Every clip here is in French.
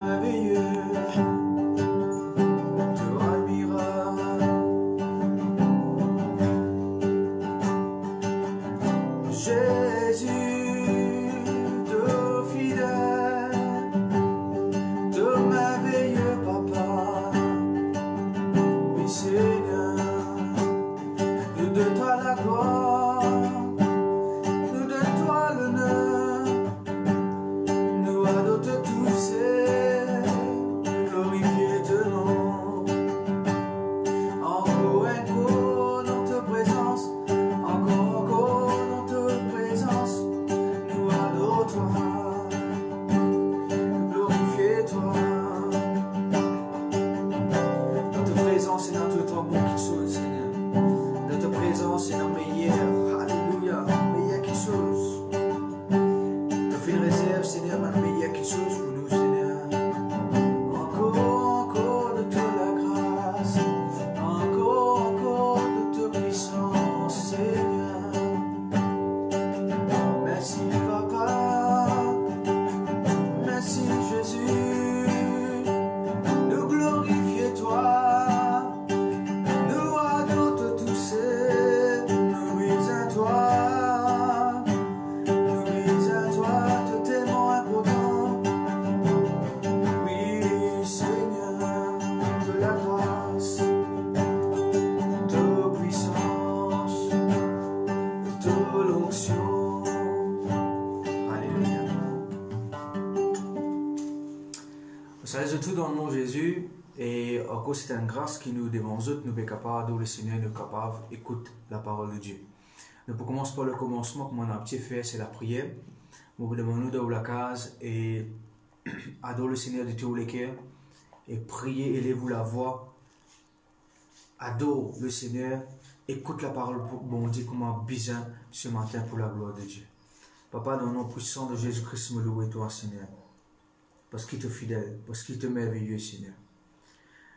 merveilleux, te admirera. Jésus, de fidèle, de merveilleux papa, oui Seigneur, de toi la gloire, nous de toi l'honneur, nous adoptons tous et glorifier ton nom. Encore dans ta présence, encore dans ta présence, nous adorons glorifier toi. Dans ta présence et dans tout ton bon qui chose, Seigneur. Dans ta présence et dans meilleur, alléluia, meilleur qui chose. Tu fais une réserve, Seigneur, mais meilleur qui chose pour nous, Seigneur. Encore de toute la grâce, encore de ta puissance, Seigneur. Merci Papa, merci Jésus, nous glorifier toi, nous adorons tous et nous brisons toi, te tellement important. Oui Seigneur, de la grâce, de puissance, de l'onction. Alléluia. Vous savez tout dans le nom de Jésus, et encore c'est une grâce qui nous devant nous autres, nous sommes capables, le Seigneur nous est capable, écoute la parole de Dieu. Nous commençons par le commencement, comme on a un petit fait, c'est la prière. Nous vous demandons de la case et adorer le Seigneur de tous les cœurs et prier, élevez-vous la voix, adore le Seigneur, écoute la parole pour bon Dieu comment besoin ce matin pour la gloire de Dieu. Papa, dans le nom puissant de Jésus-Christ, me loue toi, Seigneur, parce qu'il te fidèle, parce qu'il te merveilleux, Seigneur.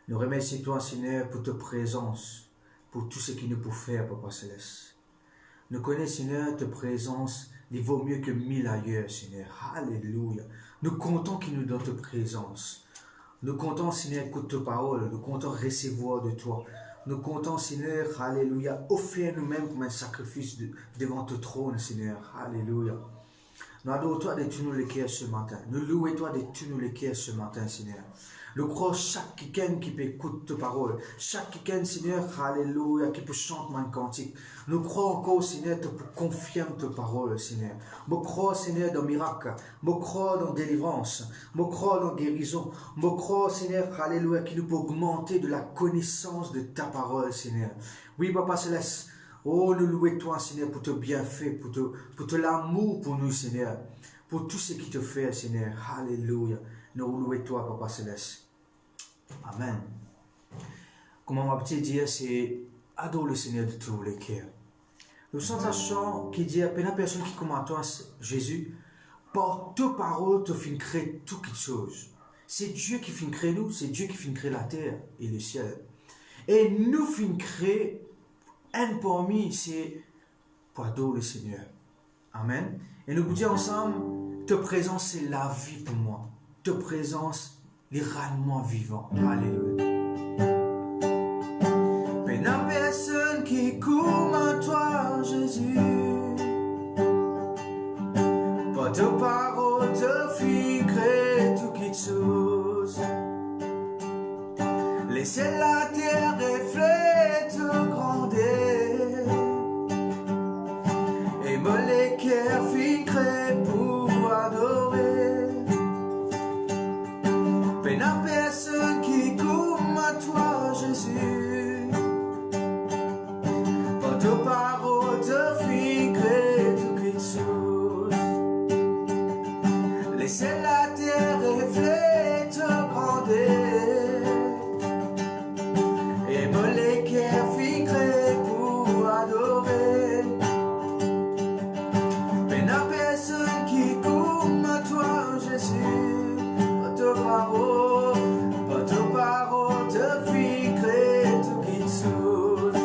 Nous remercions toi, Seigneur, pour ta présence, pour tout ce qu'il nous peut faire, Papa Céleste. Nous connaissons, Seigneur, ta présence, il vaut mieux que 1000 ailleurs, Seigneur. Alléluia. Nous comptons qu'il nous donne ta présence. Nous comptons, Seigneur, écoute ta parole. Nous comptons recevoir de toi. Nous comptons, Seigneur, Alléluia, offrir nous-mêmes comme un sacrifice devant ton trône, Seigneur. Alléluia. Nous adorons toi de tous nos cœurs ce matin. Nous louons toi de tous nos cœurs ce matin, Seigneur. Nous croyons chaque quelqu'un qui peut écouter ta parole. Chaque quelqu'un, Seigneur, Alléluia, qui peut chanter un cantique. Nous croyons encore, Seigneur, tu peux confirmer ta parole, Seigneur. Nous croyons, Seigneur, dans miracle. Nous croyons dans délivrance. Nous croyons dans guérison. Nous croyons, Seigneur, Alléluia, qui nous peut augmenter de la connaissance de ta parole, Seigneur. Oui, Papa Céleste. Oh, nous louons toi, Seigneur, pour ton bienfait, pour ton l'amour pour nous, Seigneur. Pour tout ce qui te fait, Seigneur. Alléluia. Nous louons toi, Papa Céleste. Amen. Comme on va peut dire, c'est adore le Seigneur de tous les cœurs. Nous sommes un chant qui dit à peine la personne qui commente toi, Jésus, par ta parole, tu fin créer toutes les choses. C'est Dieu qui fin créer nous, c'est Dieu qui fin créer la terre et le ciel. Et nous fin créer un parmi, c'est pour adorer le Seigneur. Amen. Et nous vous disons ensemble, ta présence, c'est la vie pour moi. Ta présence, les rendements vivants. Alléluia. Mais la personne qui court à toi, Jésus, par ta parole, te fit créer toutes les choses. Laissez la terre reflète grandeur. Et me les cœurs fit créer pour adorer. Mais la personne qui court à toi, Jésus, par ta parole te fit créer toutes les choses. Laissez la terre reflète grandeur. Et me les cœurs fit créer pour adorer. Mais la personne qui court à toi, Jésus, par ta parole te fit créer toutes les choses.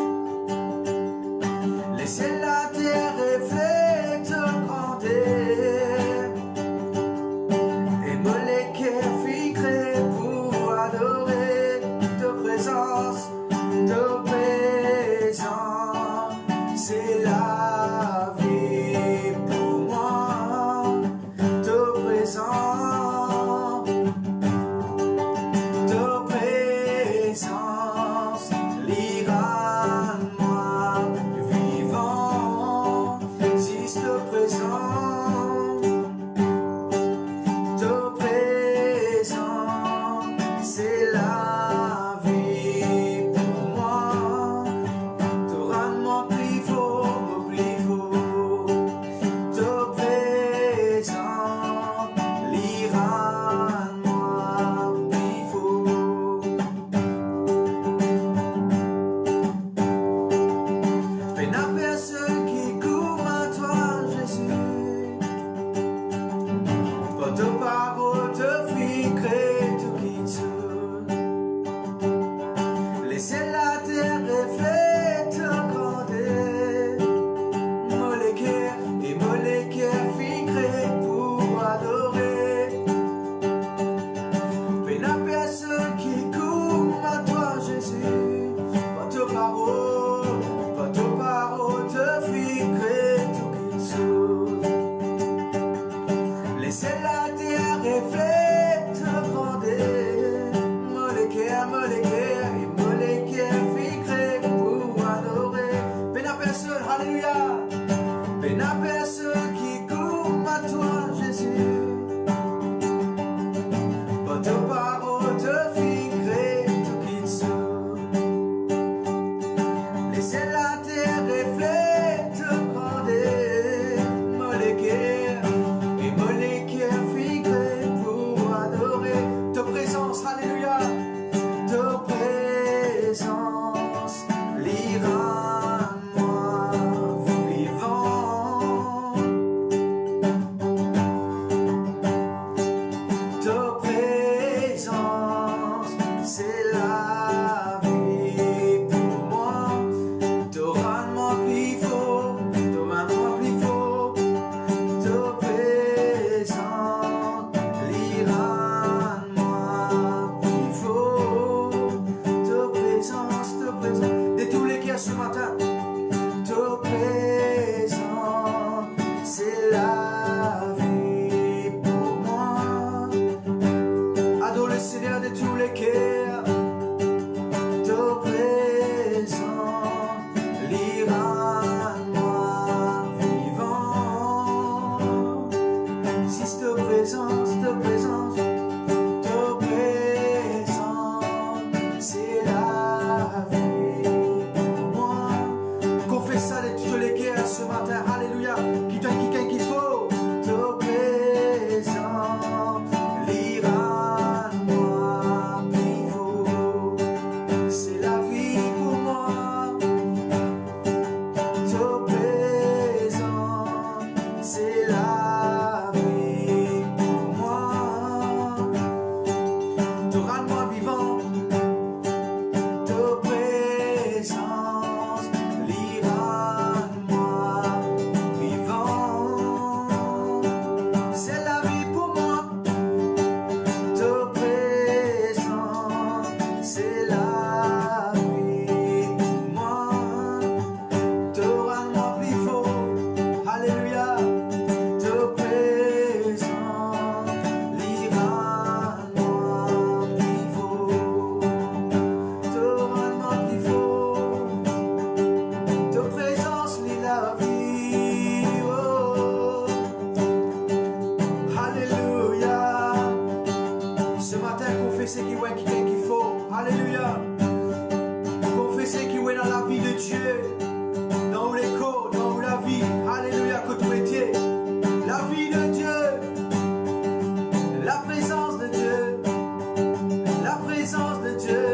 la vie pour moi. Te rendre plus fort, plus fort. Te présente, l'ira moi plus fort. Peine à personne qui court à toi, Jésus. Pas de parole te fixerai tout qui te. Laissez la terre reflète grandeur. Molécaire et molécaire fixerai pour adorer. Peine à personne qui court à toi, Jésus. Pas de parole te fixerai tout qui te. Laissez la terre reflète grandeur. Molécaire et molécaire fixerai pour adorer. Peine à personne, alléluia. Peine à personne qui court à toi, Jésus. Pas de parole te fixerai tout qui te. Laissez la terre reflète grandeur. Molécaire et molécaire fixerai pour adorer. Ta présence, alléluia. Ta présence, l'ira moi vivant. Ta présence, c'est la vie pour moi. Te rendre plus fort, te rendre plus fort. Te présente, l'ira moi plus fort. Te présence, de tous les cœurs ce matin. Te présente, c'est la vie pour moi. Adore le Seigneur de tous les cœurs. Te présente, l'ira moi vivant. Si te présence, c'est la vie pour moi. Confesse ça de toutes les cœurs ce matin, alléluia. Qui t'a quelqu'un qu'il faut. Te présente, l'ira moi vivant. C'est la vie pour moi. Te présente, c'est la vie pour moi. Te rends-moi vivant. Te présence, l'ira moi vivant. C'est la vie pour moi. Te présence, c'est la vie pour moi. Te rends-moi plus fort, alléluia. Te présence, l'ira moi plus fort. Te rends-moi plus fort. Te présence, la vie. Oh. Alléluia. Ce matin, confessez qu'il y a quelqu'un qu'il faut. Alléluia. Confessez qu'il y a dans la vie de Dieu. Dans l'écho, dans la vie. Alléluia, que tu étais. La vie de Dieu. La présence de Dieu. La présence de Dieu.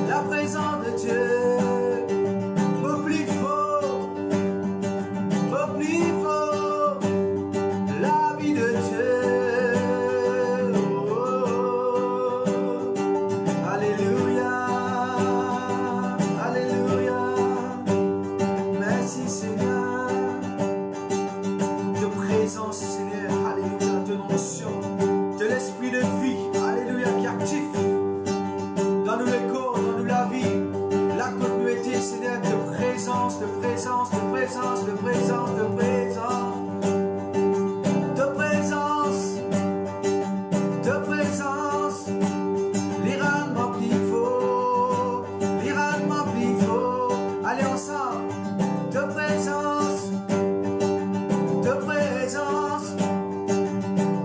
La présence de Dieu. Au plus fort. Au plus fort. La vie de Dieu. Oh, oh, oh. Alléluia. Alléluia. Merci Seigneur. De présence Seigneur. Alléluia. De notion. De l'esprit de vie. Alléluia. Qui est actif. Dans nous les corps, dans nous la vie. La continuité Seigneur. De présence, de présence, de présence, de présence, de présence. De présence. De présence. L'ira moi plus fort. L'ira moi plus fort. Allez ensemble. De présence. De présence.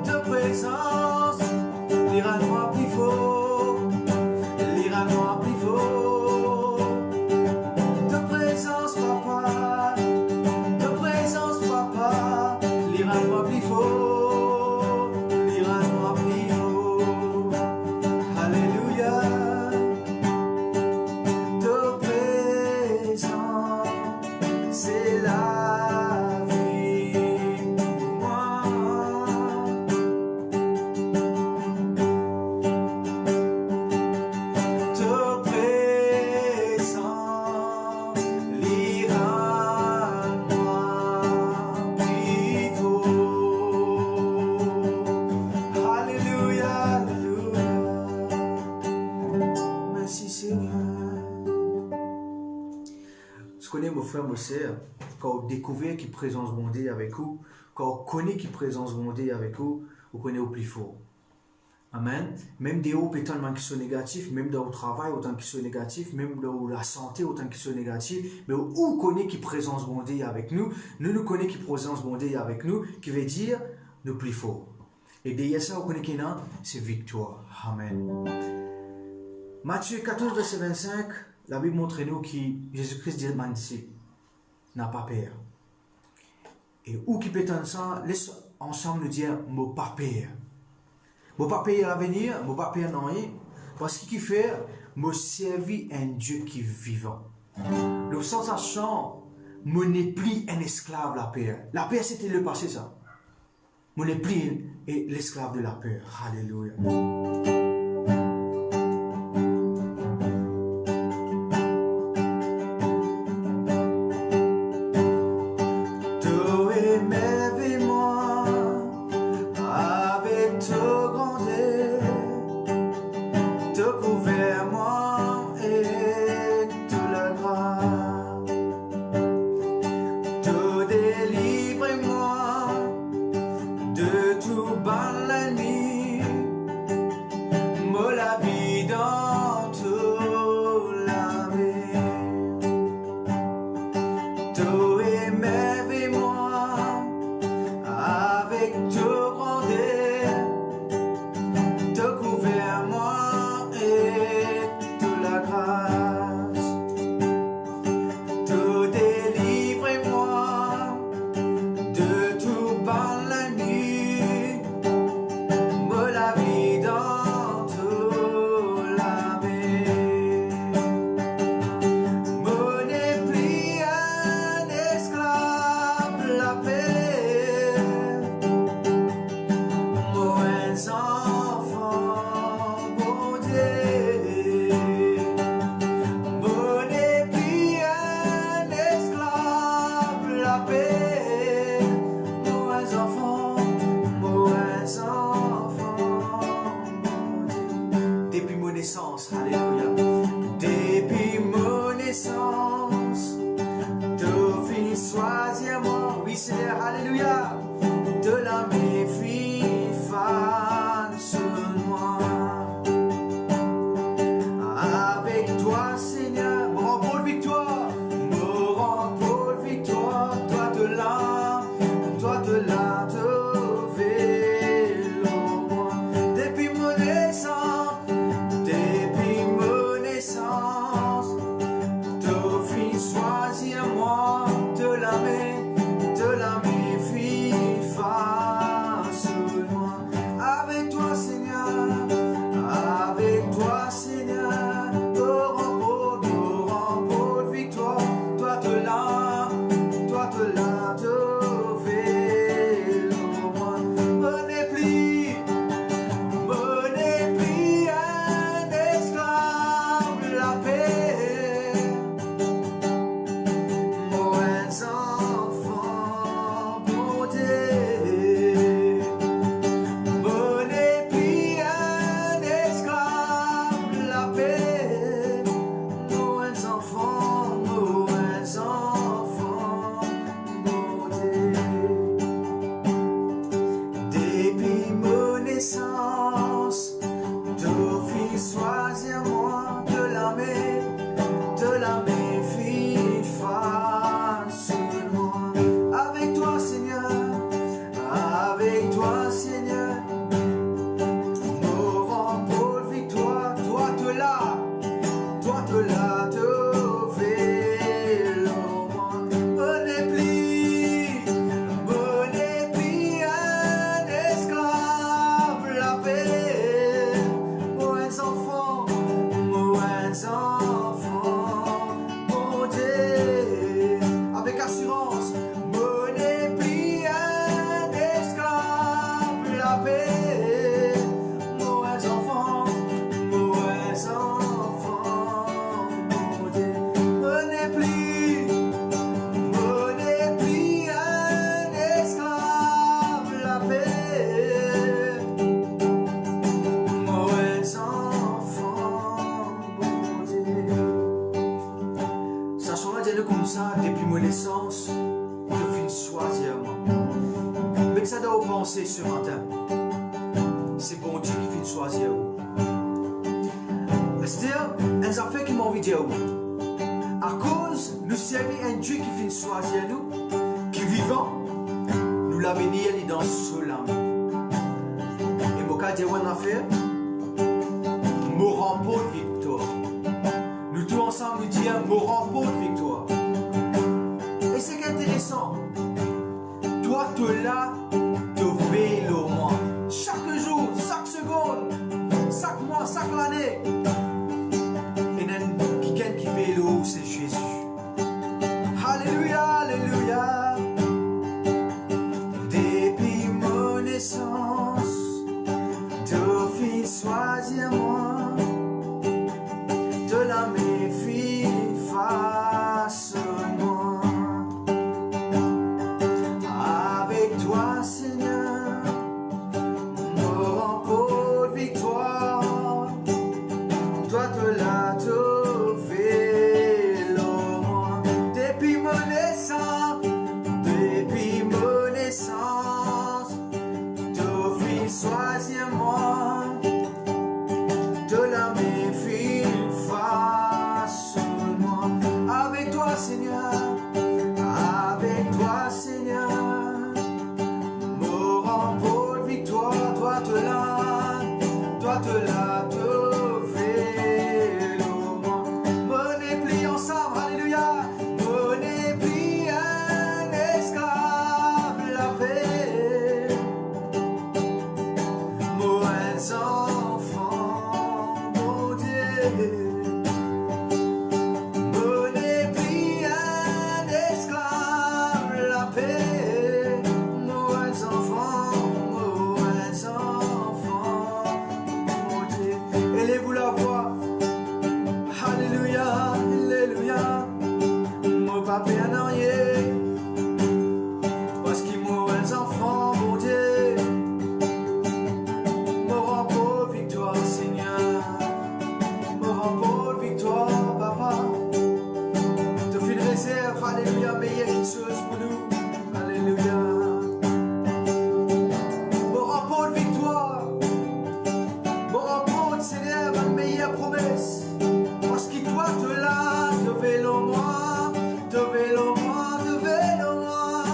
De présence. L'ira moi plus fort. mon frère, mon sœur, quand on découvre qui présence bon Dieu avec vous, quand on connaît qui présence bon Dieu avec vous, vous connaissez au plus fort. Amen. Même des hauts pétalement qui sont négatifs, même dans le travail autant qu'ils sont négatifs, même dans la santé autant qu'ils sont négatifs, mais où connaît qui présence bon Dieu avec nous, nous connaissons qui présence bon Dieu avec nous, qui veut dire nous plus fort. Et derrière ça, on connaît qui n'a, c'est victoire. Amen. Matthieu 14, verset 25, la Bible montre nous que Jésus-Christ dit ainsi, n'a pas peur. Et où qui peut entendre ça, laisse ensemble nous dire, mon pas peur. Mon pas peur à l'avenir, mon pas peur non rien, parce qu'il fait, me servir un Dieu qui est vivant. Le sensation, me n'est plus un esclave la peur. La peur c'était le passé ça. Me n'est plus l'esclave de la peur. Alléluia. Depuis sais ce matin, c'est bon Dieu qui vient choisir. C'est-à-dire, un affaire qui m'a envie de dire. À cause, nous servons un Dieu qui vient choisir nous, qui vivant, nous l'a béni dans ce l'âme. Et mon cas, dire une affaire, me remporte victoire. Nous tous ensemble, nous disons, me remporte victoire. Et c'est intéressant. Toi, tu es là, tu veilles au moins. Chaque jour, chaque seconde, chaque mois, chaque année. Et quelqu'un qui veille au haut, c'est Jésus. Alléluia, alléluia. Depuis mon naissance, tu fais choisir moi. De la méfie face moi. Avec toi, Seigneur, me remporte victoire. Toi, tu l'as trouvé l'homme. Depuis mon naissance, tu fais choisir moi. De la méfie face moi. Avec toi, Seigneur, me remporte victoire. Toi, te l'as trouvé l'homme. Me n'est plus ensemble, alléluia. Me n'est plus un esclave, la paix. Moins enfant, mon Dieu. Me n'est plus un esclave, la paix. Moins enfant, mon Dieu. Élevez-vous la voix. Alléluia, alléluia. Mon papa en arrière. Parce qu'il moins enfant, mon Dieu. Me remporte victoire, Seigneur. Me remporte victoire, Papa. Te fais une réserve, alléluia, meilleure chose pour nous. Alléluia. Me remporte victoire. Me remporte, Seigneur, ma meilleure promesse. Parce que toi, te l'as, te vélo moi, te vélo moi, te vélo moi.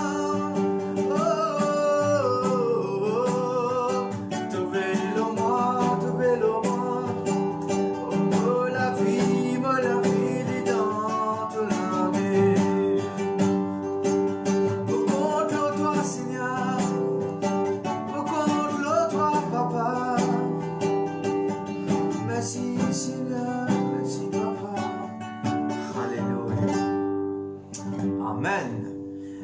Te vélo moi, te vélo moi. Me la vie, dans te la vie. Me contre toi, Seigneur. Me contre toi, Papa. Merci, Seigneur. Merci, Papa. Alléluia. Amen.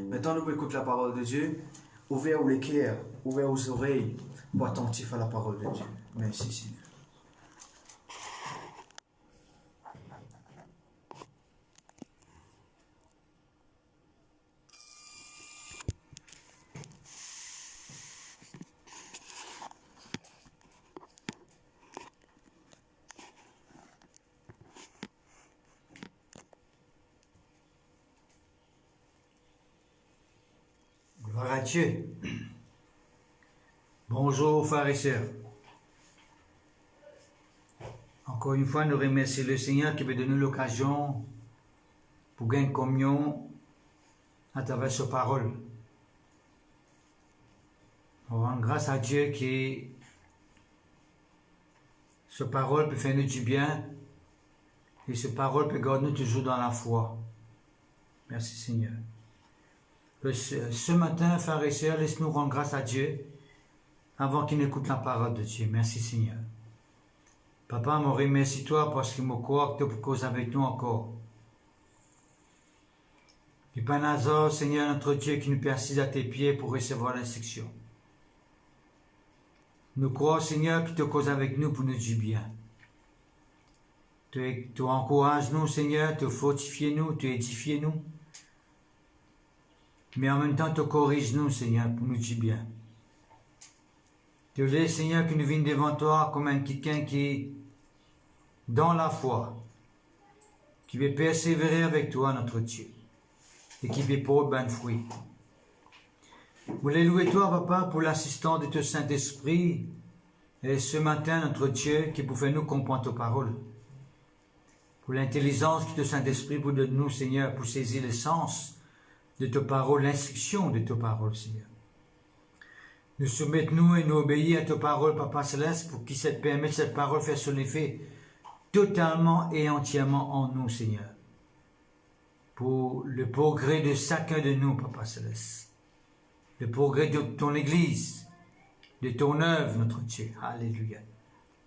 Maintenant, nous écoutons la parole de Dieu. Ouvrez les cœurs, ouvrez aux oreilles pour attentif à la parole de Dieu. Merci, Seigneur. Gloire à Dieu. Bonjour frères et sœurs. Encore une fois, nous remercions le Seigneur qui veut donner l'occasion pour gagner communion à travers sa parole. On rend grâce à Dieu que sa parole peut faire nous du bien et sa parole peut garder nous toujours dans la foi. Merci Seigneur. Ce matin, frères et sœurs, laisse-nous rendre grâce à Dieu avant qu'il n'écoute la parole de Dieu. Merci Seigneur. Papa, je remercie toi parce qu'il me croit que tu causes avec nous encore. Et par hasard, Seigneur, notre Dieu, qui nous persiste à tes pieds pour recevoir l'instruction. Nous croyons, Seigneur, que tu causes avec nous pour nous du bien. Tu encourages nous, Seigneur, tu fortifies nous, tu édifies nous. Mais en même temps, tu corriges nous, Seigneur, pour nous du bien. Tu laisses, Seigneur, que nous venions devant toi comme un quelqu'un qui est dans la foi, qui veut persévérer avec toi, notre Dieu, et qui veut porter bon fruit. Vous voulez louer toi, Papa, pour l'assistance de ton Saint-Esprit et ce matin, notre Dieu, qui pouvait nous comprendre tes paroles. Pour l'intelligence que ton Saint-Esprit vous donne nous, Seigneur, pour saisir le sens de tes paroles, l'instruction de tes paroles, Seigneur. Nous soumettons et nous obéissons à tes paroles, Papa Céleste, pour qu'il permette cette parole faire son effet totalement et entièrement en nous, Seigneur. Pour le progrès de chacun de nous, Papa Céleste. Le progrès de ton Église, de ton œuvre, notre Dieu. Alléluia.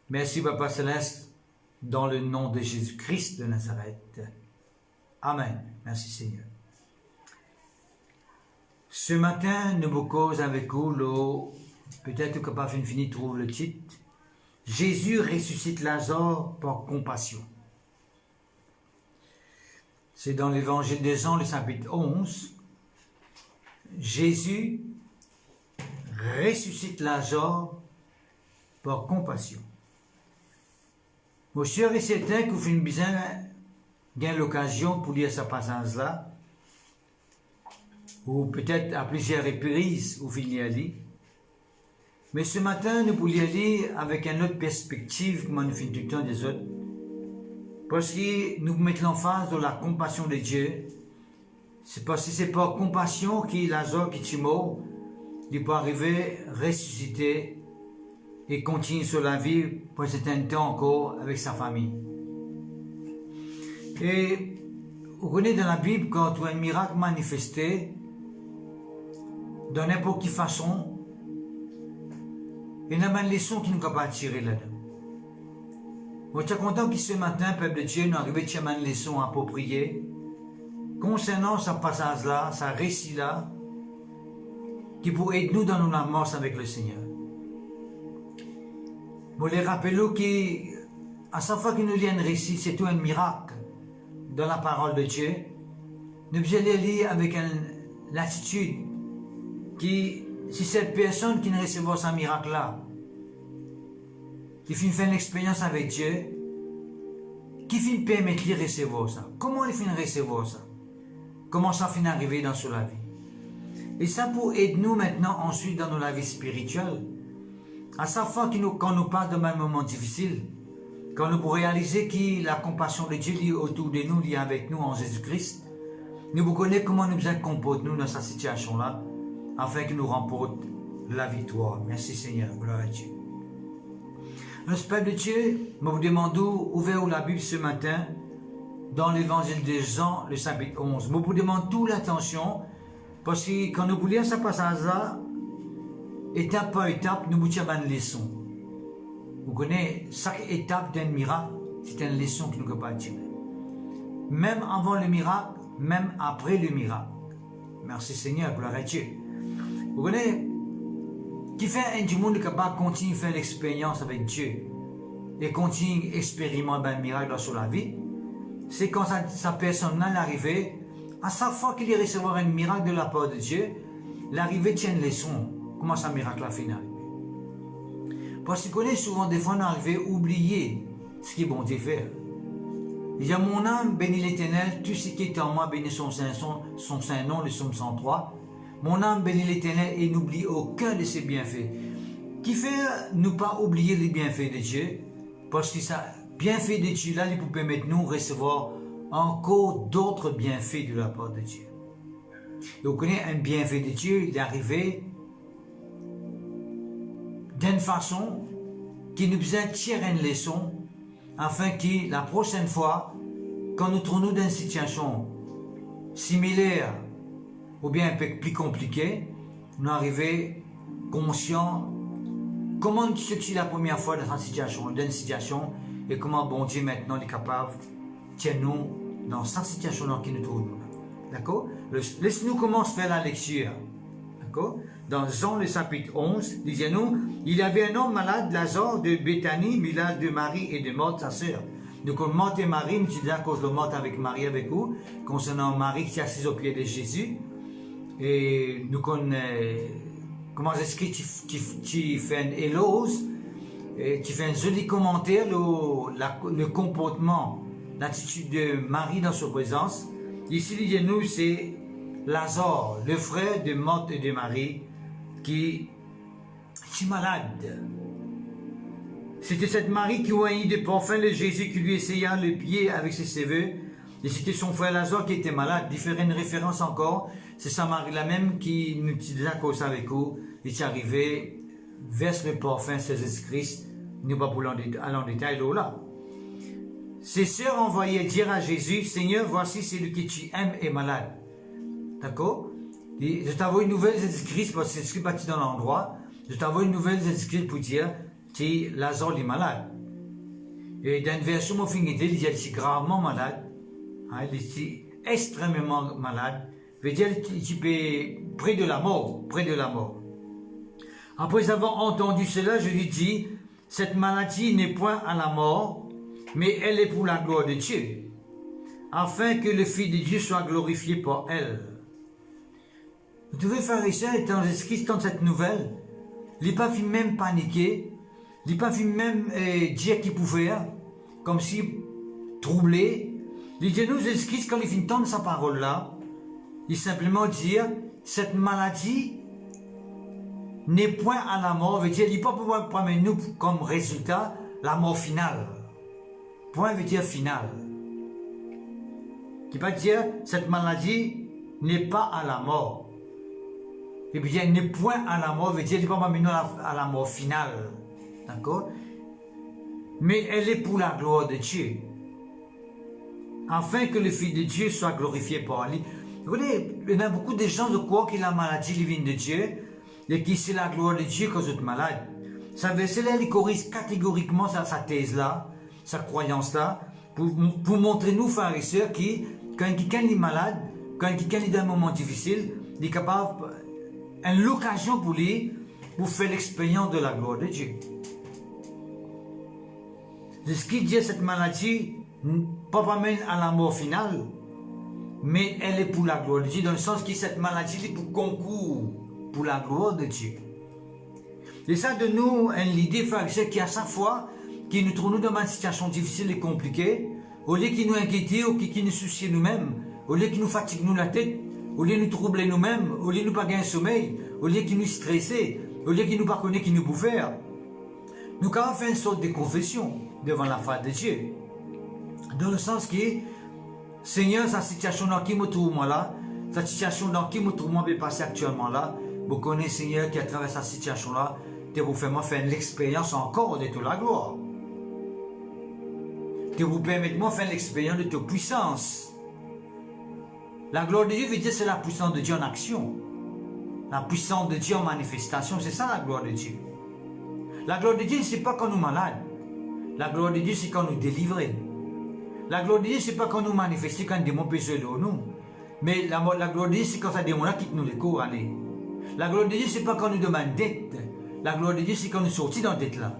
Merci, Papa Céleste, dans le nom de Jésus-Christ de Nazareth. Amen. Merci, Seigneur. Ce matin, nous vous causons avec vous, peut-être que pas fini trouve le titre, Jésus ressuscite Lazare par compassion. C'est dans l'évangile de Jean, le chapitre 11. Jésus ressuscite Lazare par compassion. Mon cher et certain que vous avez besoin de l'occasion pour lire ce passage-là, ou peut-être à plusieurs reprises vous finissez à lire. Mais ce matin, nous voulons lire avec une autre perspective, comme nous faisons tout le temps des autres, parce que nous mettons l'emphase dans la compassion de Dieu. C'est parce que c'est par compassion que Lazare qui est mort, il peut arriver, ressusciter et continuer sur la vie pour un certain temps encore avec sa famille. Et vous connaissez dans la Bible, quand un miracle manifesté, de n'importe quelle façon, il y a une leçon qui nous capable de tirer là-dedans. Je suis content que ce matin, peuple de Dieu, nous arrive à tirer une leçon appropriée concernant ce passage-là, ce récit-là, qui pourrait aider nous dans nos amours avec le Seigneur. Vous les rappelez qu'à chaque fois que nous lisons un récit, c'est tout un miracle dans la parole de Dieu. Nous devons les lire avec l'attitude qui, si cette personne qui ne recevra ce miracle-là, qui fait une expérience avec Dieu, qui finit permettre de recevoir ça? Comment il finit recevoir ça? Comment ça finit arriver dans la vie? Et ça pour aider nous maintenant ensuite dans la vie spirituelle. À chaque fois quand nous passe de un moment difficile, quand nous pourrons réaliser que la compassion de Dieu est autour de nous, est avec nous en Jésus-Christ, nous vous connaissons comment nous nous comportons dans cette situation-là, afin qu'il nous remporte la victoire. Merci Seigneur, gloire à Dieu. Le peuple de Dieu, je vous demande ouvert la Bible ce matin, dans l'évangile de Jean, le chapitre 11. Je vous demande toute l'attention, parce que quand nous voulons ce passage-là, étape par étape, nous vous tirons une leçon. Vous connaissez, chaque étape d'un miracle, c'est une leçon que nous pouvons tirer. Même avant le miracle, même après le miracle. Merci Seigneur, gloire à Dieu. Vous connaissez, qui fait un du monde capable de continuer à faire l'expérience avec Dieu et continuer à expérimenter un miracle dans la vie, c'est quand sa personne est arrivée, à chaque fois qu'il recevoir un miracle de la part de Dieu, l'arrivée tient une leçon. Comment ce miracle a fini d'arriver? Parce qu'on est souvent des fois on arrive à oublier ce qui est bon Dieu faire. Il y a mon âme, bénis l'Éternel, tout ce qui est en moi, bénis son Saint-Nom, le psaume 103. Mon âme bénit l'Éternel et n'oublie aucun de ses bienfaits. Qui fait nous pas oublier les bienfaits de Dieu? Parce que ça, bienfaits de Dieu là, il peut permettre nous recevoir encore d'autres bienfaits de la part de Dieu. Et vous connaissez un bienfait de Dieu, il est arrivé d'une façon qui nous besoin de tirer une leçon, afin que la prochaine fois, quand nous trouvons dans une situation similaire ou bien un peu plus compliquée, nous arrivons conscients comment se tient la première fois dans une situation et comment bon Dieu maintenant est capable de tenir nous dans cette situation dans laquelle nous trouvons. D'accord? Laisse-nous commencer à faire la lecture. D'accord? Dans Jean le chapitre 11, disons-nous, il y avait un homme malade, Lazare de Béthanie, village de Marie et de Marthe, sa sœur. Donc, Marthe et Marie, nous disons à cause de Marthe avec Marie avec vous, concernant Marie qui est assise au pied de Jésus. Et nous connaissons, comment est-ce que tu fais un élose, et tu fais un joli commentaire, le comportement, l'attitude de Marie dans sa présence. Ici, disons-nous, c'est Lazare, le frère de Marthe et de Marie, qui est malade. C'était cette Marie qui oignit de parfum de Jésus qui lui essaya le pied avec ses cheveux. Et c'était son frère Lazare qui était malade. Différentes références encore. C'est sa Marie la même qui nous dit cause avec vous. Il est arrivé, verse le parfum de Jésus-Christ. Nous pas pour aller en détail là. Ses sœurs envoyaient dire à Jésus, Seigneur, voici celui que tu aimes est malade. D'accord? Je t'envoie une nouvelle Jésus-Christ parce que c'est parti dans l'endroit. Je t'envoie une nouvelle Jésus-Christ pour dire que Lazare est malade. Et dans une version, mon fils il est gravement malade. Il est extrêmement malade. Veut dire qu'il est près de la mort. Près de la mort. Après avoir entendu cela, je lui dis, cette maladie n'est point à la mort, mais elle est pour la gloire de Dieu, afin que le Fils de Dieu soit glorifié par elle. Vous devez faire ça, étant Jésus-Christ, dans cette nouvelle, il n'a pas vu même paniquer, il n'a pas vu même dire qu'il pouvait, comme si troublé. Il dit nous, Jésus-Christ, quand il finit de sa parole-là, il simplement dit, cette maladie n'est point à la mort, veut dire, il ne peut pas pouvoir prendre nous comme résultat la mort finale. Point veut dire final. Qui va dire, cette maladie n'est pas à la mort. Et puis, il n'est point à la mort, veut dire, il ne peut pas mener à la mort finale. D'accord? Mais elle est pour la gloire de Dieu. Afin que le Fils de Dieu soit glorifié par lui. Vous voyez, il y a beaucoup de gens qui croient que la maladie vient de Dieu et que c'est la gloire de Dieu quand vous êtes malade. Ça verset-là, il corrige catégoriquement sa thèse-là, sa croyance-là, pour montrer nous, frères et sœurs, que quand quelqu'un est malade, quand quelqu'un est dans un moment difficile, il est capable, une l'occasion pour lui, pour faire l'expérience de la gloire de Dieu. C'est ce qui dit cette maladie, pas mène à la mort finale, mais elle est pour la gloire de Dieu, dans le sens que cette maladie est pour concours, pour la gloire de Dieu. Et ça de nous, l'idée, frère, c'est qu'à chaque fois que nous trouvons dans une situation difficile et compliquée, au lieu de nous inquiéter, ou qui nous soucier nous-mêmes, au lieu de nous fatiguer nous la tête, au lieu de nous troubler nous-mêmes, au lieu de nous pas gagner un sommeil, au lieu de nous stresser, au lieu de nous pas connaître qui nous peut faire, nous avons fait une sorte de confession devant la face de Dieu. Dans le sens que, Seigneur, sa situation dans qui me trouve moi là, sa situation dans qui me trouve moi peut passer actuellement là, vous connaissez Seigneur qui à travers cette situation là, de vous faire l'expérience encore de toute la gloire. Que vous permettez moi faire l'expérience de toute puissance. La gloire de Dieu veut dire c'est la puissance de Dieu en action. La puissance de Dieu en manifestation, c'est ça la gloire de Dieu. La gloire de Dieu, c'est pas quand nous sommes malades. La gloire de Dieu, c'est quand nous délivrons. La gloire de Dieu, c'est pas quand nous manifestons quand des démons pèsent sur nous. Mais la gloire de Dieu, c'est quand ça démon là quitte nous les cours. Allez. La gloire de Dieu, c'est pas quand nous demandons dette. La gloire de Dieu, c'est quand nous sortons dans cette dette là.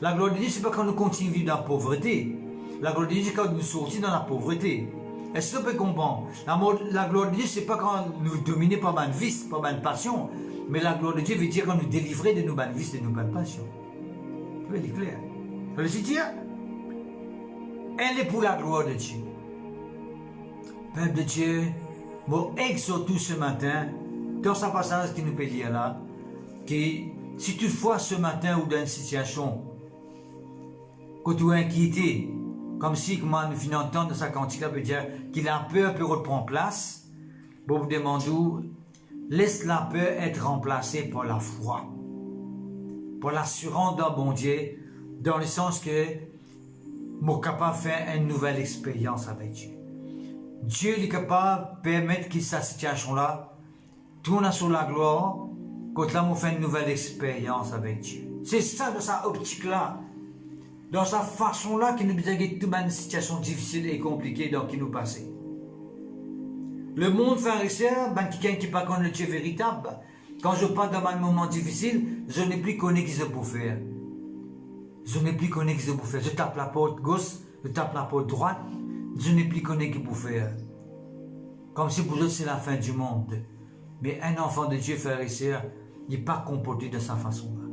La gloire de Dieu, c'est pas quand nous continuons à vivre dans la pauvreté. La gloire de Dieu, c'est quand nous sortons dans la pauvreté. Est-ce que vous pouvez comprendre? La gloire de Dieu, c'est pas quand nous dominons par une vice, par une passion. Mais la gloire de Dieu veut dire quand nous délivrons de nos bonnes vices, de nos bonnes passions. Vous voyez, clair. Je veux dire, elle est pour la gloire de Dieu. Peuple de Dieu, bon, exhorte tout ce matin, dans ce passage qui nous peut lire là, que si toutefois ce matin ou dans une situation que tu es inquiété, comme si, comme nous venons d'entendre sa cantique, veut dire qu'il a peur peut reprendre place, bon, vous demandez, laisse la peur être remplacée par la foi, par l'assurance d'un bon Dieu, dans le sens que nous sommes capables de faire une nouvelle expérience avec Dieu. Dieu est capable de permettre que cette situation-là tourne sur la gloire, quand là, nous faisons une nouvelle expérience avec Dieu. C'est ça, dans sa optique-là, dans sa façon-là, qui nous dit que toute une situation difficile et compliquée dans qui nous passons. Le monde, frère et sœur, quelqu'un qui pas connaît le Dieu véritable, quand je parle dans un moment difficile, je n'ai plus connu qui se peut faire. Je n'ai plus connu qui se peut faire. Je tape la porte gauche, je tape la porte droite, je n'ai plus connu qui peut faire. Comme si pour eux c'est la fin du monde. Mais un enfant de Dieu, frère et sœur, il n'est pas comporté de sa façon-là.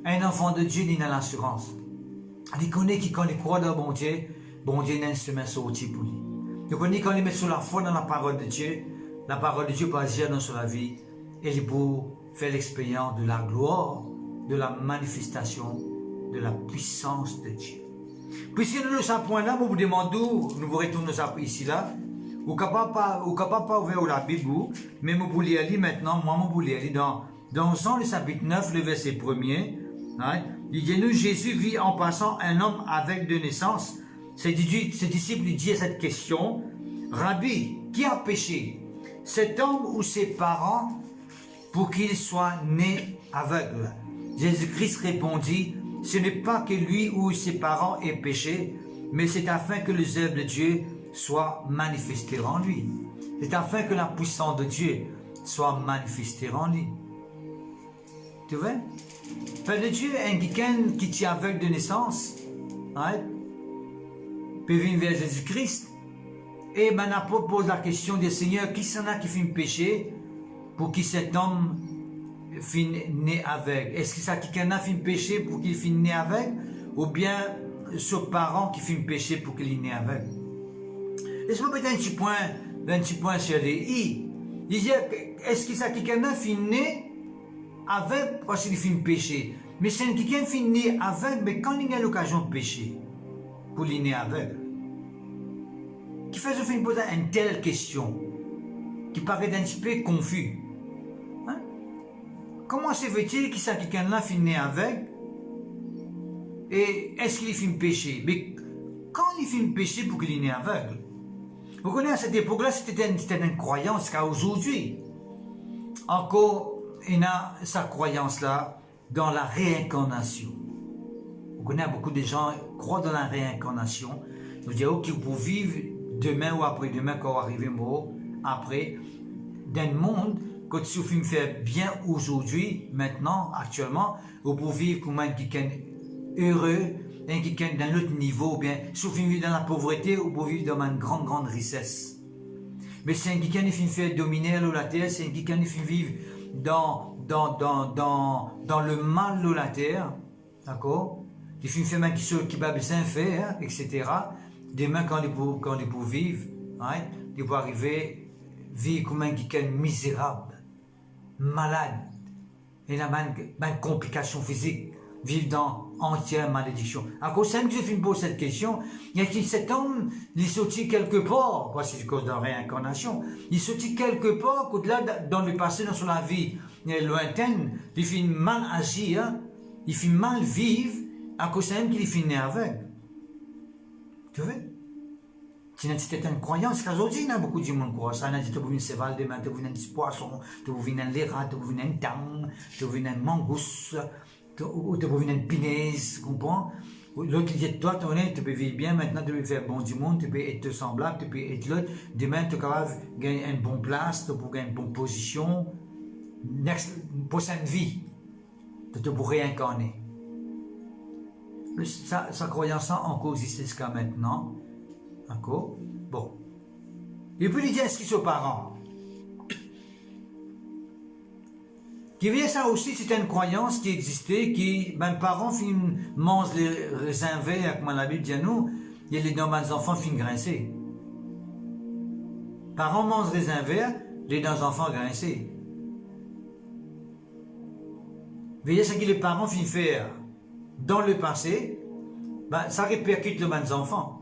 Un enfant de Dieu, il a l'assurance. Il connaît qu'il, quand il croit dans bon Dieu n'a un chemin sorti pour lui. Il connaît quand il met sur la foi dans la parole de Dieu peut agir dans sa vie et il peut faire l'expérience de la gloire, de la manifestation, de la puissance de Dieu. Puisque nous sommes à ce point-là, vous vous demandez où nous vous retournons ici là. Vous ne pouvez pas ouvrir la Bible, mais vous pouvez aller maintenant, moi vous pouvez aller dans Jean le chapitre 9, le verset 1er. Hein, il dit, nous, Jésus vit en passant un homme avec de naissance. Ses disciples lui disent cette question, Rabbi, qui a péché, cet homme ou ses parents, pour qu'il soit né aveugle? Jésus-Christ répondit, ce n'est pas que lui ou ses parents aient péché, mais c'est afin que les œuvres de Dieu soient manifestées en lui. C'est afin que la puissance de Dieu soit manifestée en lui. Tu vois? Père de Dieu, un quelqu'un qui est aveugle de naissance, hein, peut venir vers Jésus-Christ, et l'apôtre pose la question du Seigneur, qui s'en a qui fait un péché pour que cet homme finisse né aveugle? Est-ce que ça quelqu'un a fait un péché pour qu'il finisse né aveugle, ou bien ce parent qui fait un péché pour qu'il est né aveugle? Laisse-moi mettre un petit point sur les i. Il dit, est-ce que ça quelqu'un a fait né aveugle parce qu'il fait un péché? Mais c'est quelqu'un qui est né aveugle, mais quand il a l'occasion de pécher, pour qu'il est né aveugle, qui fait je poser une telle question, qui paraît un petit peu confus. Hein? Comment se fait-il que ça quelqu'un-là fait né aveugle? Et est-ce qu'il fait un péché? Mais quand il fait un péché pour qu'il est né aveugle, vous connaissez, à cette époque-là, c'était une croyance qu'aujourd'hui, encore, il a sa croyance-là dans la réincarnation. Vous connaissez, beaucoup de gens croient dans la réincarnation. Vous dites, ok, vous pouvez vivre demain ou après-demain, quand vous arrivez mort, après, dans le monde, quand si vous faites bien aujourd'hui, maintenant, actuellement, vous pouvez vivre comme un quelqu'un heureux, un quelqu'un d'un autre niveau, ou bien si vous vivez dans la pauvreté, vous pouvez vivre dans une grande richesse. Mais c'est un quelqu'un qui fait dominer la terre, c'est un quelqu'un qui fait vivre dans le mal de la terre, d'accord? Il fait faire qui va bien faire, etc. Demain, quand il peut vivre, hein, il peut arriver vivre comme un quelqu'un misérable, malade, et il a une complication physique, vivre dans entière malédiction. À cause de ça, je pose cette question, il y a cet homme, il est sorti quelque part, parce que c'est à cause de la réincarnation, il est sorti quelque part, au-delà dans le passé, dans son vie lointaine, il fait mal agir, il fait mal vivre, à cause de ça qu'il est né aveugle. Tu vois? C'était une croyance qu'aujourd'hui, il y a beaucoup de monde qui croient ça. Il y a des gens qui se valent demain, qui viennent des poissons, qui viennent des rats, qui viennent des tang, qui viennent des mangousse, qui viennent des pinaises, tu comprends? L'autre dit, toi, tu peux vivre bien, maintenant tu peux faire bon du monde, tu peux être semblable, tu peux être l'autre. Demain, tu es capable de gagner une bonne place, tu peux gagner une bonne position. Une prochaine vie, tu peux réincarner. Sa croyance encore existe jusqu'à maintenant. D'accord? Bon. Et puis il dit, est-ce qu'ils sont parents? Qui vient ça aussi, c'est une croyance qui existait, qui, parents mangent les raisins verts, comme la Bible dit à nous, et les enfants finissent grincer. Parents mangent les raisins verts, les enfants grincer. Voyez ce que les parents finissent faire dans le passé, ça répercute les enfants.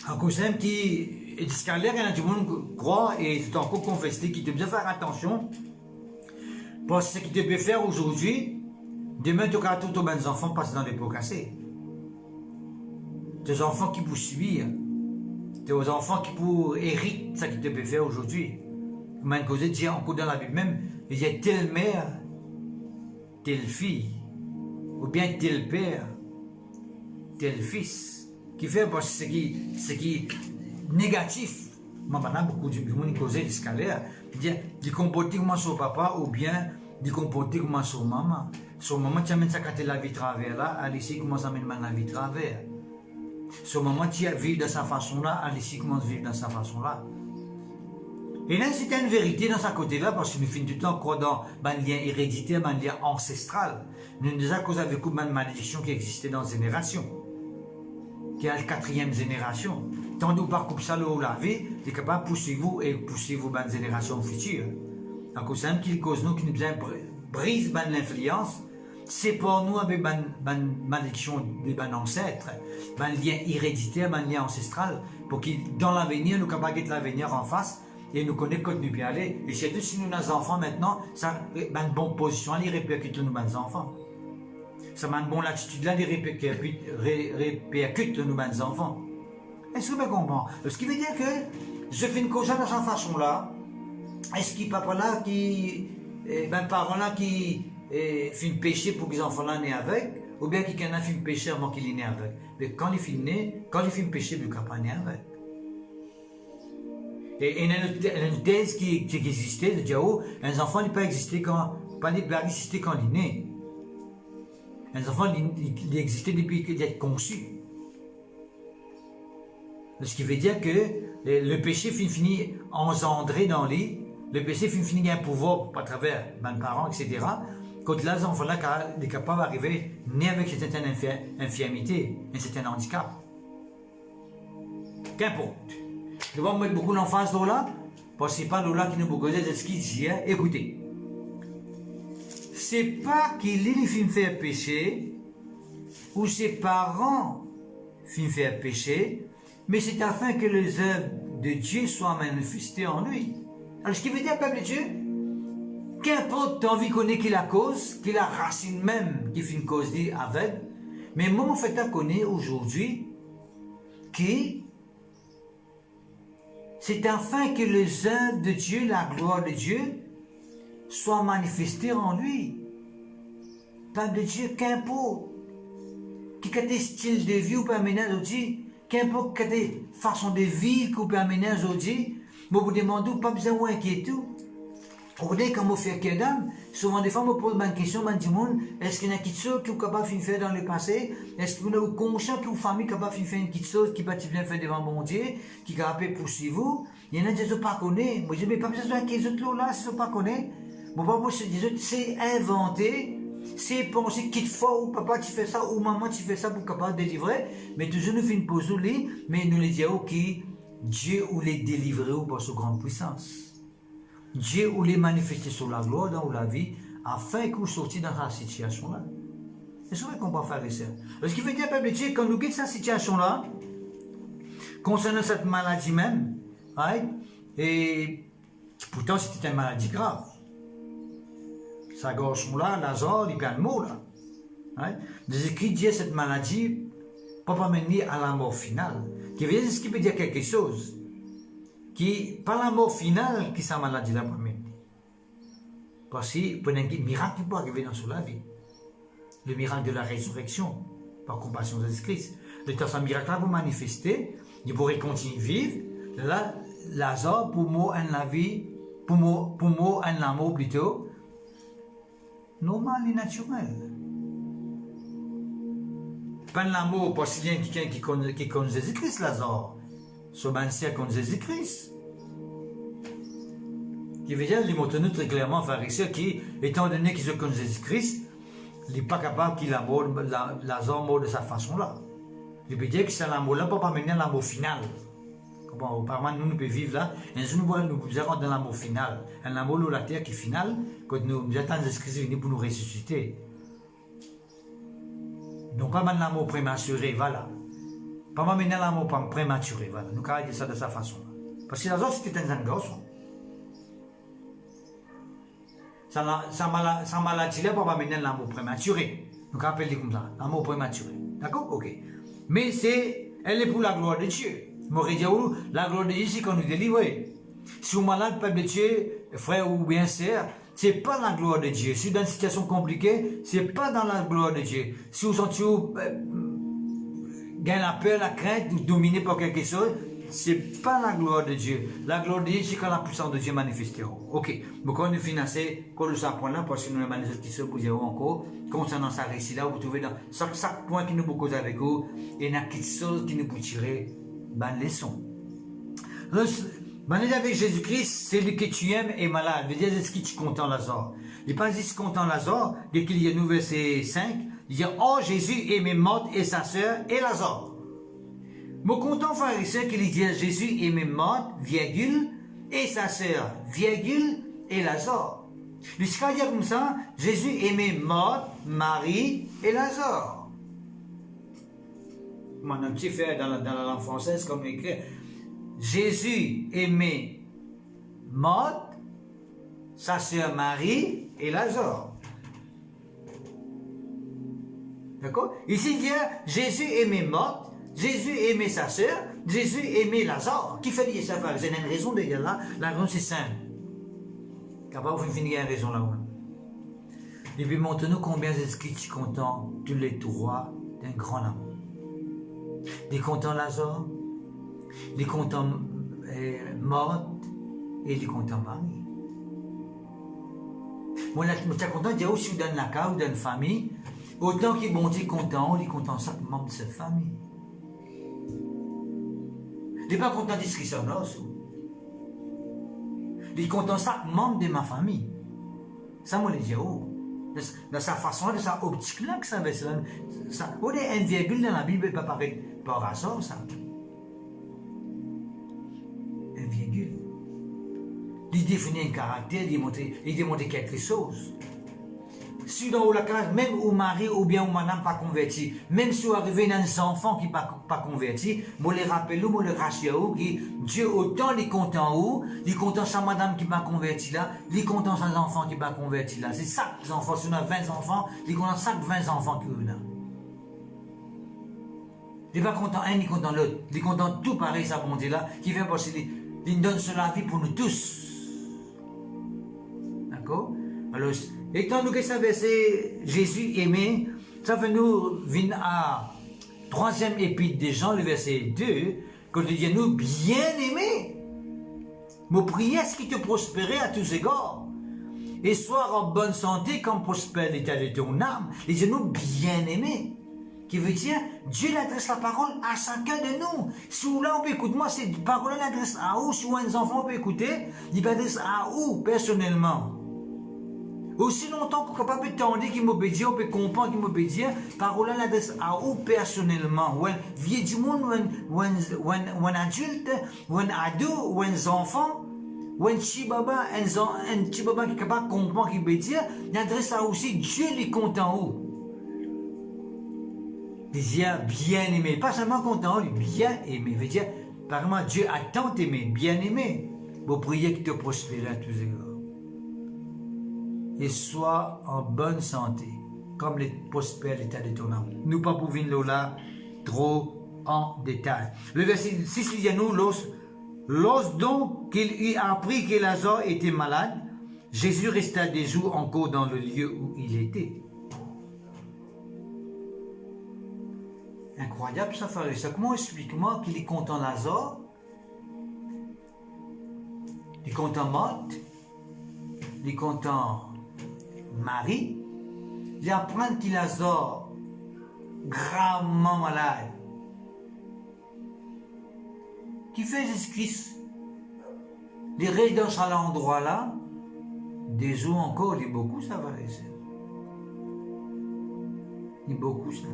En cause même qui est scalaire, il y a du monde qui croit et c'est encore confessé qui doit bien faire attention. Parce que ce qu'il peut faire aujourd'hui, demain, tu auras tous les enfants passer dans les pots cassés. Des enfants qui peuvent subir, des enfants qui peuvent hériter ce qu'il peut faire aujourd'hui. Même cause dit encore dans la Bible même, il y a telle mère, telle fille, ou bien tel père, tel fils. Qui fait parce que ce qui est négatif. Maintenant, beaucoup de monde qui cause des scalaires, ils comportent comme son papa ou bien ils comportent comme son maman. Son maman, tu amènes ça quand la vie travers là, Alice commence à mettre la vie travers. Son maman, tu vis de sa façon là, Alice commence à vivre de sa façon là. Et là, c'est une vérité dans ce côté-là, parce que nous finissons tout le temps croire dans un lien héréditaire, un lien ancestral. Nous avons déjà causé avec beaucoup de malédictions qui existaient dans la génération. Qui est la 4e génération. Tant que vous ne parcourez pas ça la vie, vous êtes capable de poursuivre et poursuivre votre génération future. À cause de qui cause nous, qui nous brise l'influence, c'est pour nous avec une malédiction des ancêtres, un lien héréditaire, un lien ancestral, pour que dans l'avenir, nous capables de l'avenir en face, et nous connaissons quand nous bien aller. Et surtout si nous avons des enfants maintenant, ça a une bonne position, les répercute nous nos enfants. Ça a une bonne attitude là, les répercute nous nos enfants. Est-ce que vous comprenez? Ce qui veut dire que je fais une cause de cette façon-là. Est-ce qu'il n'y a pas là qui, parents là qui fait un péché pour que les enfants là nés avec, ou bien qu'il y en a fait un péché avant qu'il est né avec. Mais quand il fait un péché, il ne peut pas né avec. Et il y a une thèse qui existait de dire, oh, un enfant ne peut pas exister quand il est né. Un enfant, il existait depuis qu'il est conçu. Ce qui veut dire que le péché finit engendré dans lui, le péché finit un pouvoir à travers les parents, etc. Quand là, les enfants là est capable d'arriver né avec une certaine infirmité, un certain handicap. Qu'importe. Je vais mettre beaucoup d'emphase dans là, parce que ce n'est pas là qui nous beaucoup de ce qu'il dit. Écoutez, c'est pas qu'il est fait péché, ou ses parents fait péché, mais c'est afin que les œuvres de Dieu soient manifestées en lui. Alors, ce qui veut dire, peuple de Dieu, qu'importe ton vie connaît qu'il la cause, qu'il la racine même, qui fait une cause avec, mais moi, mon fait, connaît aujourd'hui qui c'est afin que les œuvres de Dieu, la gloire de Dieu, soient manifestées en lui. Peuple de Dieu, qu'importe. Quel style de vie ou peut amener aujourd'hui, qu'importe quelle façon de vie qu'on peut amener aujourd'hui, vous demandez pas besoin d'inquiéter. Vous voyez comment faire qu'il y a souvent des fois, on pose une question, on dit, est-ce qu'il y a une petite chose qui est capable de faire dans le passé? Est-ce que vous êtes conscient que votre famille est capable de faire une petite chose qui va bien faire devant mon Dieu, qui est capable de poursuivre vous? Il y en a des autres qui ne pas connaissent. Moi, je dis, mais pas besoin que les autres là, si ils ne pas connaissent. Mon papa, c'est inventé, c'est penser qu'il faut, ou papa, tu fais ça, ou maman, tu fais ça pour capable de délivrer. Mais toujours, nous fait une pause au lit, mais nous les disons que Dieu ou les délivrer ou par sa grande puissance. Dieu ou les manifester sur la gloire dans la vie, afin que vous sortiez dans cette situation-là. Est-ce que vous comprenez, frère et sœur? Ce qui veut dire, peuple de Dieu, quand nous quittons cette situation-là, concernant cette maladie même, right? Et pourtant c'était une maladie grave. Sa gorge-là, Lazare, il y a plein de mots là. Right? Des écrits disent cette maladie, pas mener à la mort finale. Qui veut dire ce qui veut dire quelque chose. Qui, pas la mort finale, qui sa maladie là pour mener. Parce que, pendant un miracle qui peut arriver dans la vie. Le miracle de la résurrection, par compassion de Jésus-Christ. Le temps, ce miracle-là vous manifester, il pourrait continuer à vivre. Là, Lazare, pour moi, la vie, pour moi, l'amour plutôt, normal et naturel. Pas l'amour, parce qu'il y a quelqu'un qui connaît Jésus-Christ, Lazare. Ce monsieur connaît Jésus-Christ. Qui veut dire, il montre très clairement, frère et sœur, qui, étant donné qu'il connaît Jésus-Christ, il n'est pas capable qu'il Lazare mort de cette façon-là. Il veut dire que c'est l'amour-là, pas mener à l'amour final. Apparemment, nous pouvons vivre là, et nous pouvons dans l'amour final. Un amour de la terre qui est final, quand nous attendons Jésus-Christ venir pour nous ressusciter. Donc, pas maintenant l'amour prématuré, voilà. Pas maintenant l'amour prématuré, voilà. Nous avons dit ça de sa façon. Parce que Lazare, c'était un garçon. Sa maladie-là, pas maintenant l'amour prématuré. Nous avons appelé comme ça, l'amour prématuré. D'accord? Ok. Mais elle est pour la gloire de Dieu. La gloire de Dieu, c'est qu'on nous délivre. Si vous êtes malade, peuple de Dieu, frère ou bien sœur, ce n'est pas la gloire de Dieu. Si vous êtes dans une situation compliquée, ce n'est pas dans la gloire de Dieu. Si vous sentez gagnez la peur, la crainte, vous dominez par quelque chose, ce n'est pas la gloire de Dieu. La gloire de Dieu, c'est quand la puissance de Dieu manifestera. Ok. Donc, quand nous financer, quand nous sommes à point-là, parce que nous avons des qui se posent encore, concernant ce récit-là, vous trouvez dans chaque point qui nous cause avec vous, il y a quelque chose qui nous peut tirer. Bonne leçon. Avec Jésus-Christ, c'est lui que tu aimes est malade. Il veut dire, est-ce que tu es content, Lazare? Il n'est pas dit content, Lazare. Dès qu'il y a nous, verset 5, il dit, oh, Jésus aimait Marthe et sa sœur et Lazare. Mon content, frère et sœur, qu'il dit, Jésus aimait Marthe, virgule, et sa sœur, virgule, et Lazare. Jusqu'à dire comme ça, Jésus aimait Marthe, Marie et Lazare. Mon petit frère dans la langue française, comme écrit, Jésus aimait Marthe, sa sœur Marie et Lazare. D'accord? Ici, il dit Jésus aimait Marthe, Jésus aimait sa sœur, Jésus aimait Lazare. Qui fait dire ça? Vous avez une raison de dire là. La raison, c'est simple. Capable, vous finissez une raison là-haut. Et puis, montre-nous combien d'esprits tu contents tous les trois d'un grand amour. Les contents Lazare, les contents Marthe et les contents Marie. Moi, je suis content de dire aussi dans la cas ou dans une famille, autant qu'ils vont dire content, ils sont contents chaque membre de cette famille. Je ne suis pas content de ce qu'ils sont là. Je suis content chaque membre de ma famille. Ça, moi, je dis, oh. Dans sa façon, de sa optique-là, que ça va être. On est un virgule dans la Bible, pas par hasard, ça. Un virgule. Il définit un caractère, il démontre quelque chose. Si dans la case, même au mari ou bien au madame pas converti, même si vous arrivez dans des enfants qui pas convertis, vous les rappelez, vous les rassurez, que Dieu autant les content où, les content sa madame qui pas converti là, les content sa enfants qui pas converti là. C'est ça les enfants, si on a 20 enfants, les content chaque 20 enfants qui sont là. Il n'est pas content un, il est content l'autre. Il est content tout pareil, sa bonté là, qui fait passer, il donne cela la vie pour nous tous. D'accord? Alors, étant donné que ça verset Jésus aimé, ça fait nous venir à 3e épître de Jean, le verset 2, quand il dit nous bien aimés. Mon prière, ce qui te prospérer à tous égards. Et sois en bonne santé comme prospère l'état de ton âme. Il dit nous bien aimés. Qui veut dire, Dieu adresse la parole à chacun de nous. Si vous là, on peut écouter, moi, cette parole l'adresse à où, si un enfant peut écouter, il peut adresser à où, personnellement. Aussi longtemps qu'on est capable d'entendre qu'il m'obéit, on peut comprendre qu'il m'obéit, parole l'adresse à où personnellement. Ou un vieux du monde, ou un adulte, ou un ado, ou un enfant, ou un petit baba, un petit baba qui est capable de comprendre qu'il m'obéit, il adresse à aussi Dieu les content où. Il dit bien aimé, pas seulement content, bien aimé. Veut dire, apparemment, Dieu a tant aimé, bien aimé. Vous priez qu'il te prospère à tous égards. Et sois en bonne santé, comme les prospère l'état de ton âme. Nous pas pouvons là trop en détail. Le verset 6 dit à nous, lorsque donc qu'il eut appris que Lazare était malade, Jésus resta des jours encore dans le lieu où il était. Incroyable ça, frère. Comment explique-moi qu'il est content Lazare, il est content Marthe, il est content Marie, il apprend qu'il Lazare gravement malade. Qui fait Jésus-Christ? Il reste dans cet endroit-là, des jours encore, il y a beaucoup ça va rester. Il y a beaucoup ça.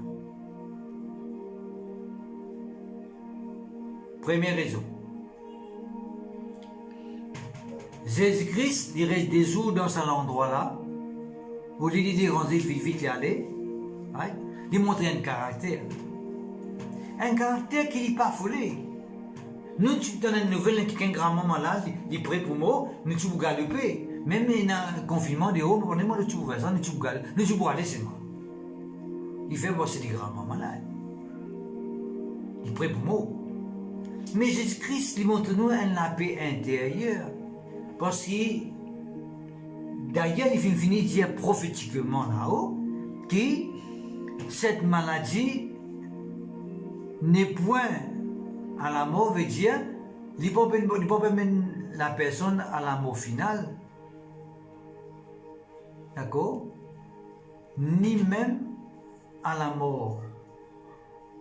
Première raison. Jésus-Christ, il reste des jours dans cet endroit-là, où il dit vite y aller, ouais, il montre un caractère. Un caractère qui n'est pas foulé. Nous, tu donnes une nouvelle, quelqu'un grand malade, il est prêt pour moi, nous tu vous galoper. Même dans un confinement, de haut, on est moi, nous tu vous fais ça, nous tu vous galoper, nous tu vous aller, c'est moi. Il fait bosser des grands malades. Il est prêt pour moi. Mais Jésus-Christ lui montre-nous un paix intérieure. Parce que, d'ailleurs, il finit de dire prophétiquement là-haut que cette maladie n'est point à la mort, veut dire, il ne peut pas mener la personne à la mort finale. D'accord? Ni même à la mort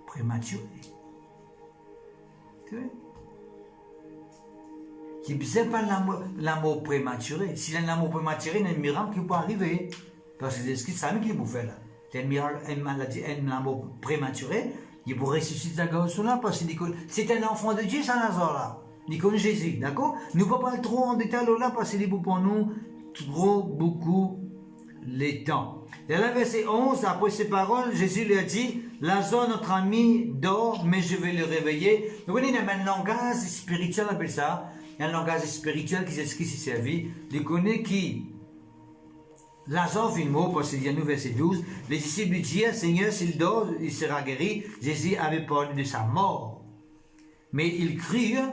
prématurée. Qui ne pas l'amour prématuré. Si l'amour prématuré, il y a un miracle qui peut arriver. Parce que c'est ce qui vous fait là. Il y a un miracle, une maladie, un amour prématuré, il peut ressusciter la garçon là parce que c'est un enfant de Dieu, Saint-Lazare là. Il connaît Jésus, d'accord? Nous ne pouvons pas aller trop en détail là parce que pour nous, trop beaucoup les temps. Et là, verset 11, après ces paroles, Jésus lui a dit, Lazare, notre ami, dort, mais je vais le réveiller. Vous voyez, il y a un langage spirituel, on appelle ça. Il y a un langage spirituel qui s'explique sur sa vie. Il connaît qui Lazare fit le mot, parce qu'il y a nous, verset 12. Les disciples lui dirent, Seigneur, s'il dort, il sera guéri. Jésus avait parlé de sa mort. Mais ils crurent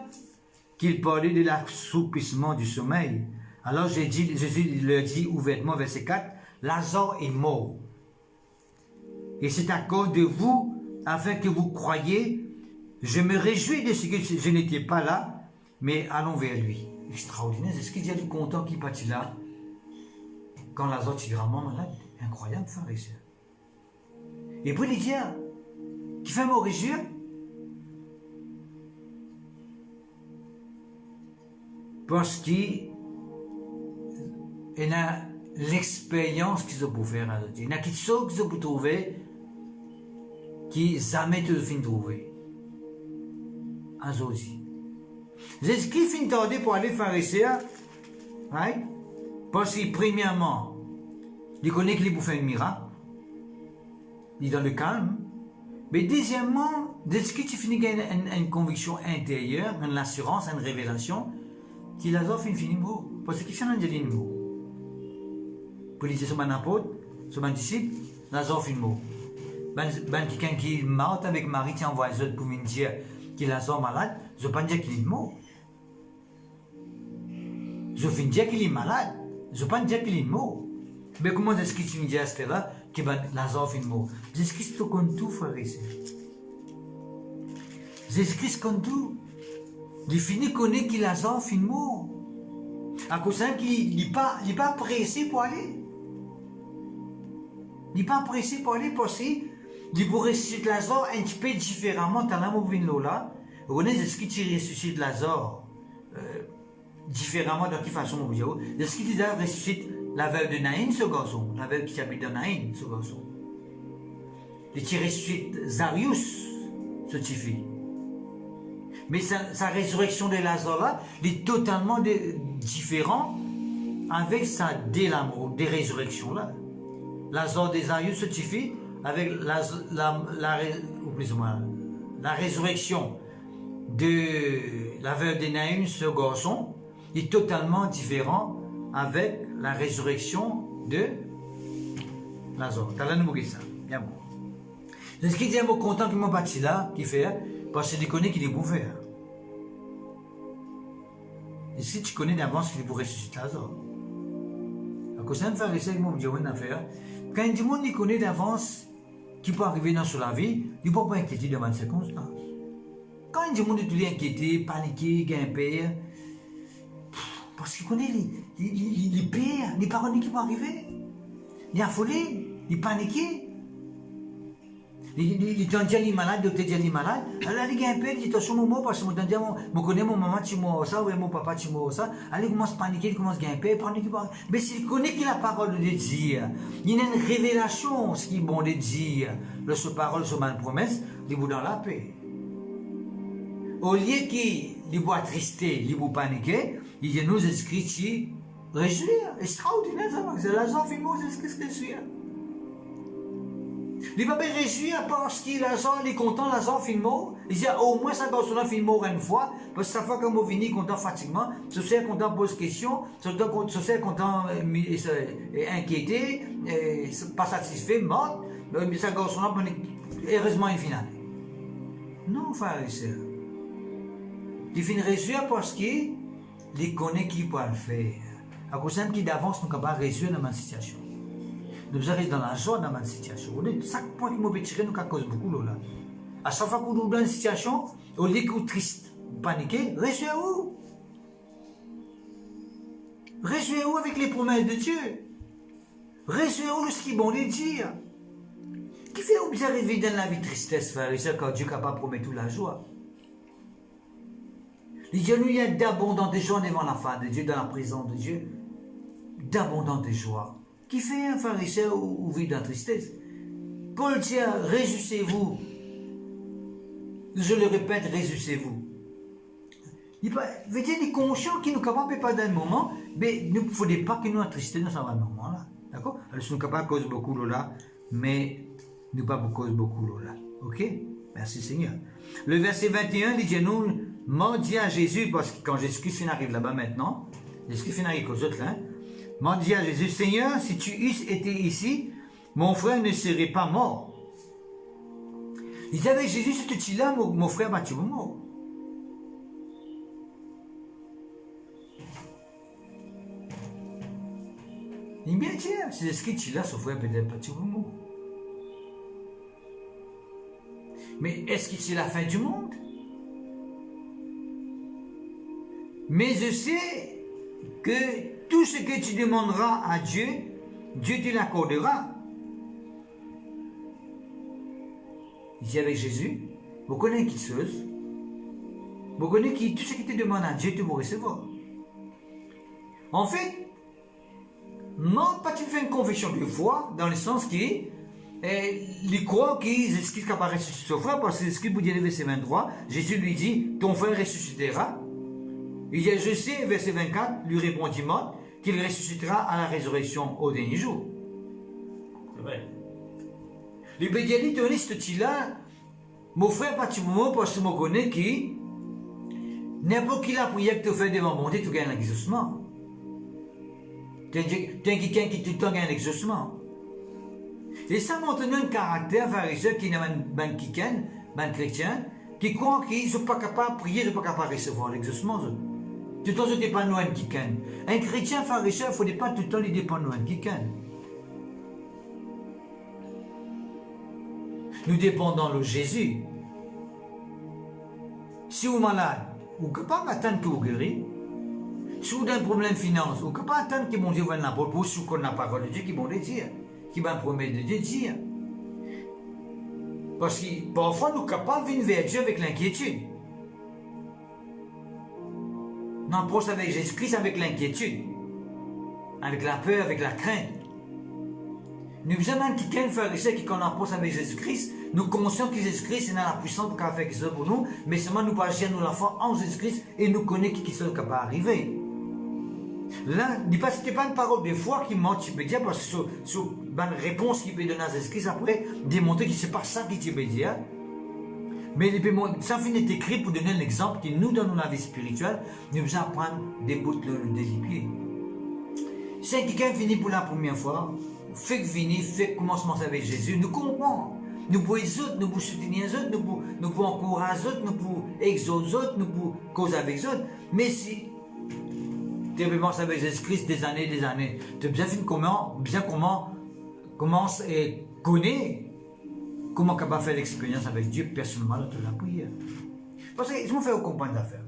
qu'il parlait de l'assoupissement du sommeil. Alors Jésus leur dit ouvertement, verset 4, Lazare est mort. Et c'est à cause de vous, afin que vous croyiez, je me réjouis de ce que je n'étais pas là, mais allons vers lui. Extraordinaire, c'est ce qu'il y a de content qui partit là, quand Lazare est gravement malade. Incroyable, frère et sœur. Et puis il dit, qui fait me réjouir? Parce qu'il a l'expérience qu'ils ont pour faire. Il y a quelque chose qu'ils ont pour trouver qui jamais te fin trouver. Aujourd'hui. C'est ce qui finit tarder pour aller faire ici. Right? Parce que premièrement, il connaît qu'il est pour faire un miracle. Il est dans le calme. Mais deuxièmement, dès que tu finis une conviction intérieure, une assurance, une révélation, qui Lazare finit mort. Parce qu'il fait un angelin mort. Pour les sur mon apôtre, sur mon disciple, Lazare finit mort. Quelqu'un qui est mort avec Marie, qui envoie les autres pour me dire qu'il est Lazare malade, je ne veux pas dire qu'il est mort. Je veux dire qu'il est malade. Je ne veux pas dire qu'il est mort. Mais comment est-ce que tu me dis à ce là que Lazare finit mort? Jésus-Christ compte tout, frère et sœur. Jésus-Christ compte tout. Il finit connaître qu'il Lazare finit mort. À cause qu'il n'est pas pressé pour aller. Il n'est pas pressé pour aller parce qu'il pourrait ressusciter Lazare un petit peu différemment dans la mouvement là. Vous connaissez ce qui tu ressuscite Lazare différemment de quelle façon vous voyez? Est-ce qu'il ressuscite la veuve de Naïn, ce garçon, la veuve qui habite dans Naïn, ce garçon. Et qui ressuscite Zarius, ce petit fils. Mais sa résurrection de Lazare là, il est totalement différent avec sa résurrection là. Lazare de Zarius, ce petit fils, avec la résurrection de la veuve de Naïm, ce garçon, est totalement différent avec la résurrection de Lazare. T'as là, nous ça. Bien bon. C'est ce qui dit un mot content qui m'a bâti là, qui fait, parce qu'il connaît qu'il est pour faire. Et si tu connais d'avance qu'il est pour ressusciter Lazare, à cause d'un pharisien qui m'a dit une affaire, quand il dit monde il connaît d'avance qui peut arriver dans la vie, il ne peut pas inquiéter devant les circonstances. Quand il dit monde est inquiété, paniqué, grimper, parce qu'il connaît les pires, les paroles qui vont arriver. Il est affolé, il est paniqué. Il est déjà malade, il est déjà malade. Alors il est un peu, il est sur mon mot parce que je connais mon maman, tu m'as ça, ou mon papa, tu m'as ça. Alors il commence à paniquer, il commence à grimper, paniquer. Mais s'il connaît qu'il a la parole de Dieu, il y a une révélation, ce qui est bon de dire. Le parole, sur ma promesse, il est dans la paix. Au lieu qu'il soit attristé, il soit paniqué, il y a nous écrits ici, réjouir, extraordinaire, c'est Lazare fait mot, c'est ce que c'est. Il va bien réjouir parce qu'il est content, Lazare fait mot. Il dit au moins ça doit fait mot une fois, parce que ça fait comme on finit content fatiguement, ce c'est content pose question, ce c'est content inquiété, pas satisfait, mort, mais ça doit heureusement il finit. Non, frère et sœur. Il finit réjouir parce qu'il connaît qui peut le faire. À cause d'un qui d'avance, nous ne pouvons pas résoudre dans ma situation. Nous sommes dans la joie dans ma situation. Chaque point qui m'a tiré, nous cause beaucoup là. À chaque fois que nous sommes dans une situation, au lieu que triste, paniqué, réjouissez-vous. Réjouissez-vous avec les promesses de Dieu. Réjouissez-vous de ce qui est bon de dire. Qui fait vous arriver dans la vie de tristesse, frère et sœur, quand Dieu est capable de promettre toute la joie? Il y a d'abondantes joies devant la face de Dieu, dans la présence de Dieu. D'abondantes joies. Qui fait un pharisien ou vit dans la tristesse? Paul dit, réjouissez-vous. Je le répète, réjouissez-vous. Il veut dire, il est conscient qu'il nous capable pas d'un moment, mais il ne faudrait pas qu'il nous attriste dans ce moment-là. D'accord? Alors, si nous capables cause beaucoup là, mais nous pas cause beaucoup là. Ok? Merci Seigneur. Le verset 21 dit, nous, m'en dit à Jésus, parce que quand Jésus-Christ arrive là-bas maintenant, Jésus-Christ arrive aux autres là, m'en dit à Jésus, Seigneur, si tu eusses été ici, mon frère ne serait pas mort. Il dit avec Jésus, si tu es là, mon frère va tuer mort. Il dit bien tiens, si est-ce que tu es là, son frère peut-être pas tuer mort. Mais est-ce que c'est la fin du monde? Mais je sais que tout ce que tu demanderas à Dieu, Dieu te l'accordera. Il dit avec Jésus, vous connaissez qui chose, vous connaissez qui, tout ce qui te demande à Dieu, tu vas recevoir. En fait, non, pas tu fais une confession de foi, dans le sens qui les croient qu'ils expliquent qu'à ressusciter son frère, parce que ce qu'il vous dit le verset 23, Jésus lui dit, ton frère ressuscitera. Il dit, je sais, verset 24, lui répondit Marthe, qu'il ressuscitera à la résurrection au dernier jour. C'est vrai. Les bédialis te disent, ce là, mon frère, pas tu moment, parce que je me connais qui, n'importe qui la prière que tu fais devant mon Dieu, tu gagnes l'exaucement. Tu es quelqu'un qui tout le temps gagne l'exaucement. Et ça montre un caractère pharisien qui n'est pas un chrétien, qui croit qu'ils ne sont pas capables de prier, ils ne sont pas capables de recevoir l'exaucement. Tout le temps, ils ne dépendent pas de quelqu'un. Un chrétien pharisien, il ne faut pas tout le temps lui dépendre de quelqu'un. Nous dépendons de Jésus. Si vous êtes malade, vous ne pouvez pas attendre que vous guérissez. Si vous avez un problème de finance, vous ne pouvez pas attendre que mon Dieu vienne pour vous, si vous connaissez la parole de Dieu, qui vont le dire, qui va promettre de dire. Parce que parfois, nous sommes capables de venir vers Dieu avec l'inquiétude. Nous approchons avec Jésus-Christ avec l'inquiétude, avec la peur, avec la crainte. Nous avons quelqu'un pharisien qui, quand on approche avec Jésus-Christ, nous sommes conscients que Jésus-Christ est dans la puissance pour faire quelque chose pour nous, mais seulement nous pas agir nous la foi en Jésus-Christ et nous connaissons qui est capable d'arriver. Là, ce n'est pas une parole de foi qui ment, tu peux dire, parce que c'est une réponse qu'il peut donner à Jésus-Christ après, démontrer que ce n'est pas ça qu'il peut dire. Mais ça finit écrit pour donner un exemple qui nous donne la vie spirituelle, nous devons apprendre des bouts de délipier. Si quelqu'un finit pour la première fois, fait que venir, fait que commencement avec Jésus, nous comprenons. Nous pouvons les autres, nous pouvons soutenir les autres, nous pouvons encourager les autres, nous pouvons exaucer les autres, nous pouvons causer avec les autres. Mais si tu as commencé avec Jésus-Christ des années, tu as bien fait comment et connaître comment capable de faire l'expérience avec Dieu personnellement dans la prière. Parce que je me fais comprendre l'affaire.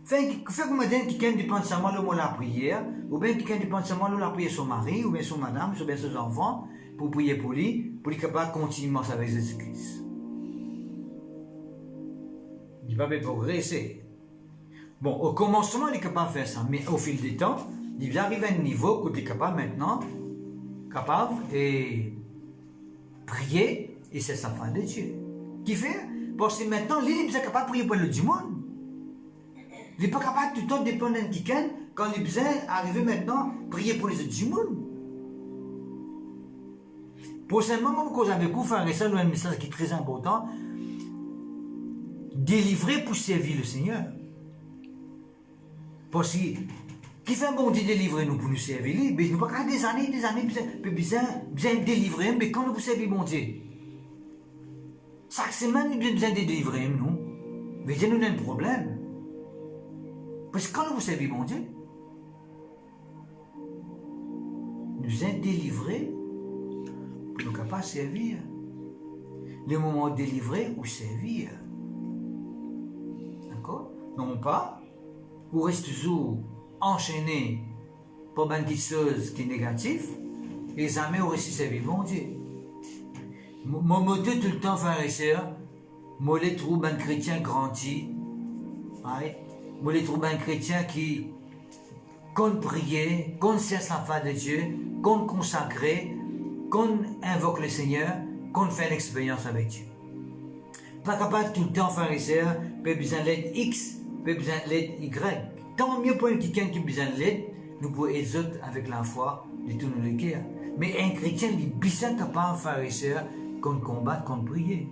Fait comme quelqu'un dépend seulement de la prière, ou bien quelqu'un dépend seulement de la prière son mari, ou bien son madame, ou bien ses enfants, pour prier pour lui être capable de continuer avec Jésus-Christ. Il va progresser. Bon, au commencement, il est capable de faire ça, mais au fil du temps, il arrive à un niveau où il est capable maintenant, et prier, et c'est sa fin de Dieu. Qui fait? Parce que maintenant, il est capable de prier pour le du monde. Il n'est pas capable tout le temps de dépendre de quelqu'un quand il est besoin d'arriver maintenant prier pour les autres du monde. Pour ce moment, quand avec vous, frère et sœurs, un message qui est très important, délivrer pour servir le Seigneur. Parce que, qui fait un bon Dieu délivrer nous pour nous servir, mais nous pas des années, besoin de délivrer, mais quand nous servir mon Dieu, chaque semaine, nous avons besoin de délivrer nous. Mais nous avons un problème. Parce que quand nous servons mon Dieu, nous sommes délivrés pour nous capables de servir. Le moment de délivrer ou servir. D'accord? Non pas, vous restez toujours enchaîné par une chose qui est négative et jamais vous restez servir mon Dieu. Mon mot tout le temps, frères et sœurs, moi les trouve un chrétien grandi. Moi les trouve un chrétien qui compte prier, compte cesse la foi de Dieu, compte consacrer, compte invoque le Seigneur, compte faire l'expérience avec Dieu. Pas capable tout le temps, frères et sœurs, pas besoin d'aide X peut besoin d'aide Y. Tant mieux pour quelqu'un qui a besoin de l'aide, nous pouvons aider les autres avec la foi de tous nos cœurs. Mais un chrétien, il est bien capable, frères et sœurs, qu'on combatte, qu'on prie.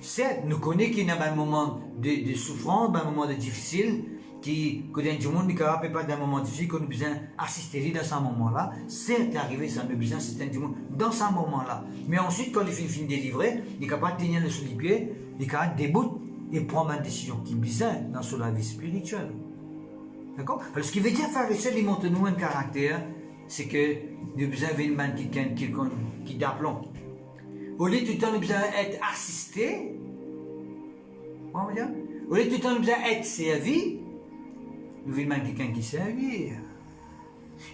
Certes, nous connaissons qu'il y a un moment de souffrance, un moment de difficile, que dans le monde, ne peut pas dans un moment difficile, qu'on a besoin d'assister dans ce moment-là. Certes, l'arrivée, ça a besoin d'assister dans ce moment-là. Mais ensuite, quand il finit de délivrer, il est capable de tenir le sous les pieds, il est capable de débouter et prendre une décision qui est bizarre dans la vie spirituelle. D'accord? Alors, ce qui veut dire, frère et sœur, il montre nous un caractère, c'est que nous avons besoin de quelqu'un qui d'aplomb. Au lieu de tout le temps, nous avons besoin d'être assisté. Au lieu de tout le temps, nous avons besoin d'être servi. Nous avons quelqu'un qui servir.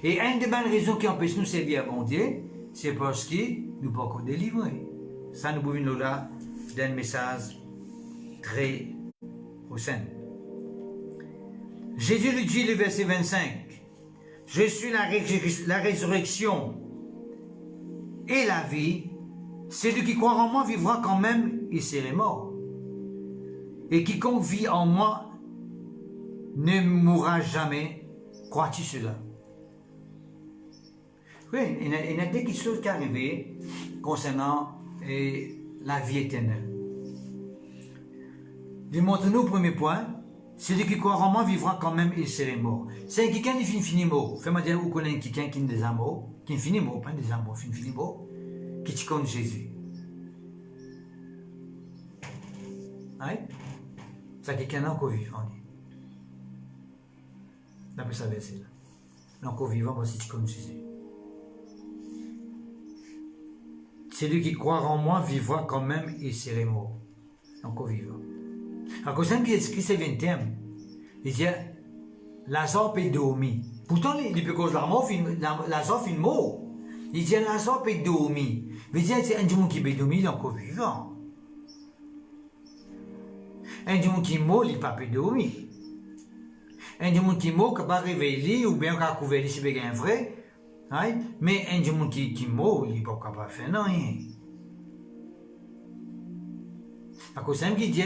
Et une des bonnes raisons qui empêche nous de servir à bon Dieu, c'est parce que nous ne pouvons pas délivrer. Ça, nous pouvons là dans un message très prochain. Jésus lui dit, le verset 25, « Je suis la résurrection et la vie. Celui qui croit en moi vivra quand même, il serait mort. Et quiconque vit en moi ne mourra jamais. Crois-tu cela? » Oui, il y a des choses qui arrivent concernant la vie éternelle. Il montre-nous au premier point, celui qui croit en moi vivra quand même, il serait mort. C'est quelqu'un qui finit mort. Fais-moi dire, vous connaissez quelqu'un qui est des amours, qui finit mort, pas des amours, finit mort, qui te connaît Jésus. Oui? C'est quelqu'un encore vivant. D'après ça verset là. Encore vivant, voici tu connais Jésus. Celui qui croit en moi vivra quand même, il serait mort. Encore vivant. À cause d'un qui écrit ce 20e, il dit Lazare peut dormir. Pourtant, il peut cause Lazare fait mort. Il dit Lazare peut dormir. Il dit c'est un monde qui peut dormir, il est encore vivant. Un monde qui est mort, il ne peut pas dormir. Un monde qui est mort, il ne peut pas réveiller, ou bien il peut couvrir si c'est un vrai. Mais un monde qui est mort, il ne peut pas faire rien. À cause d'un qui dit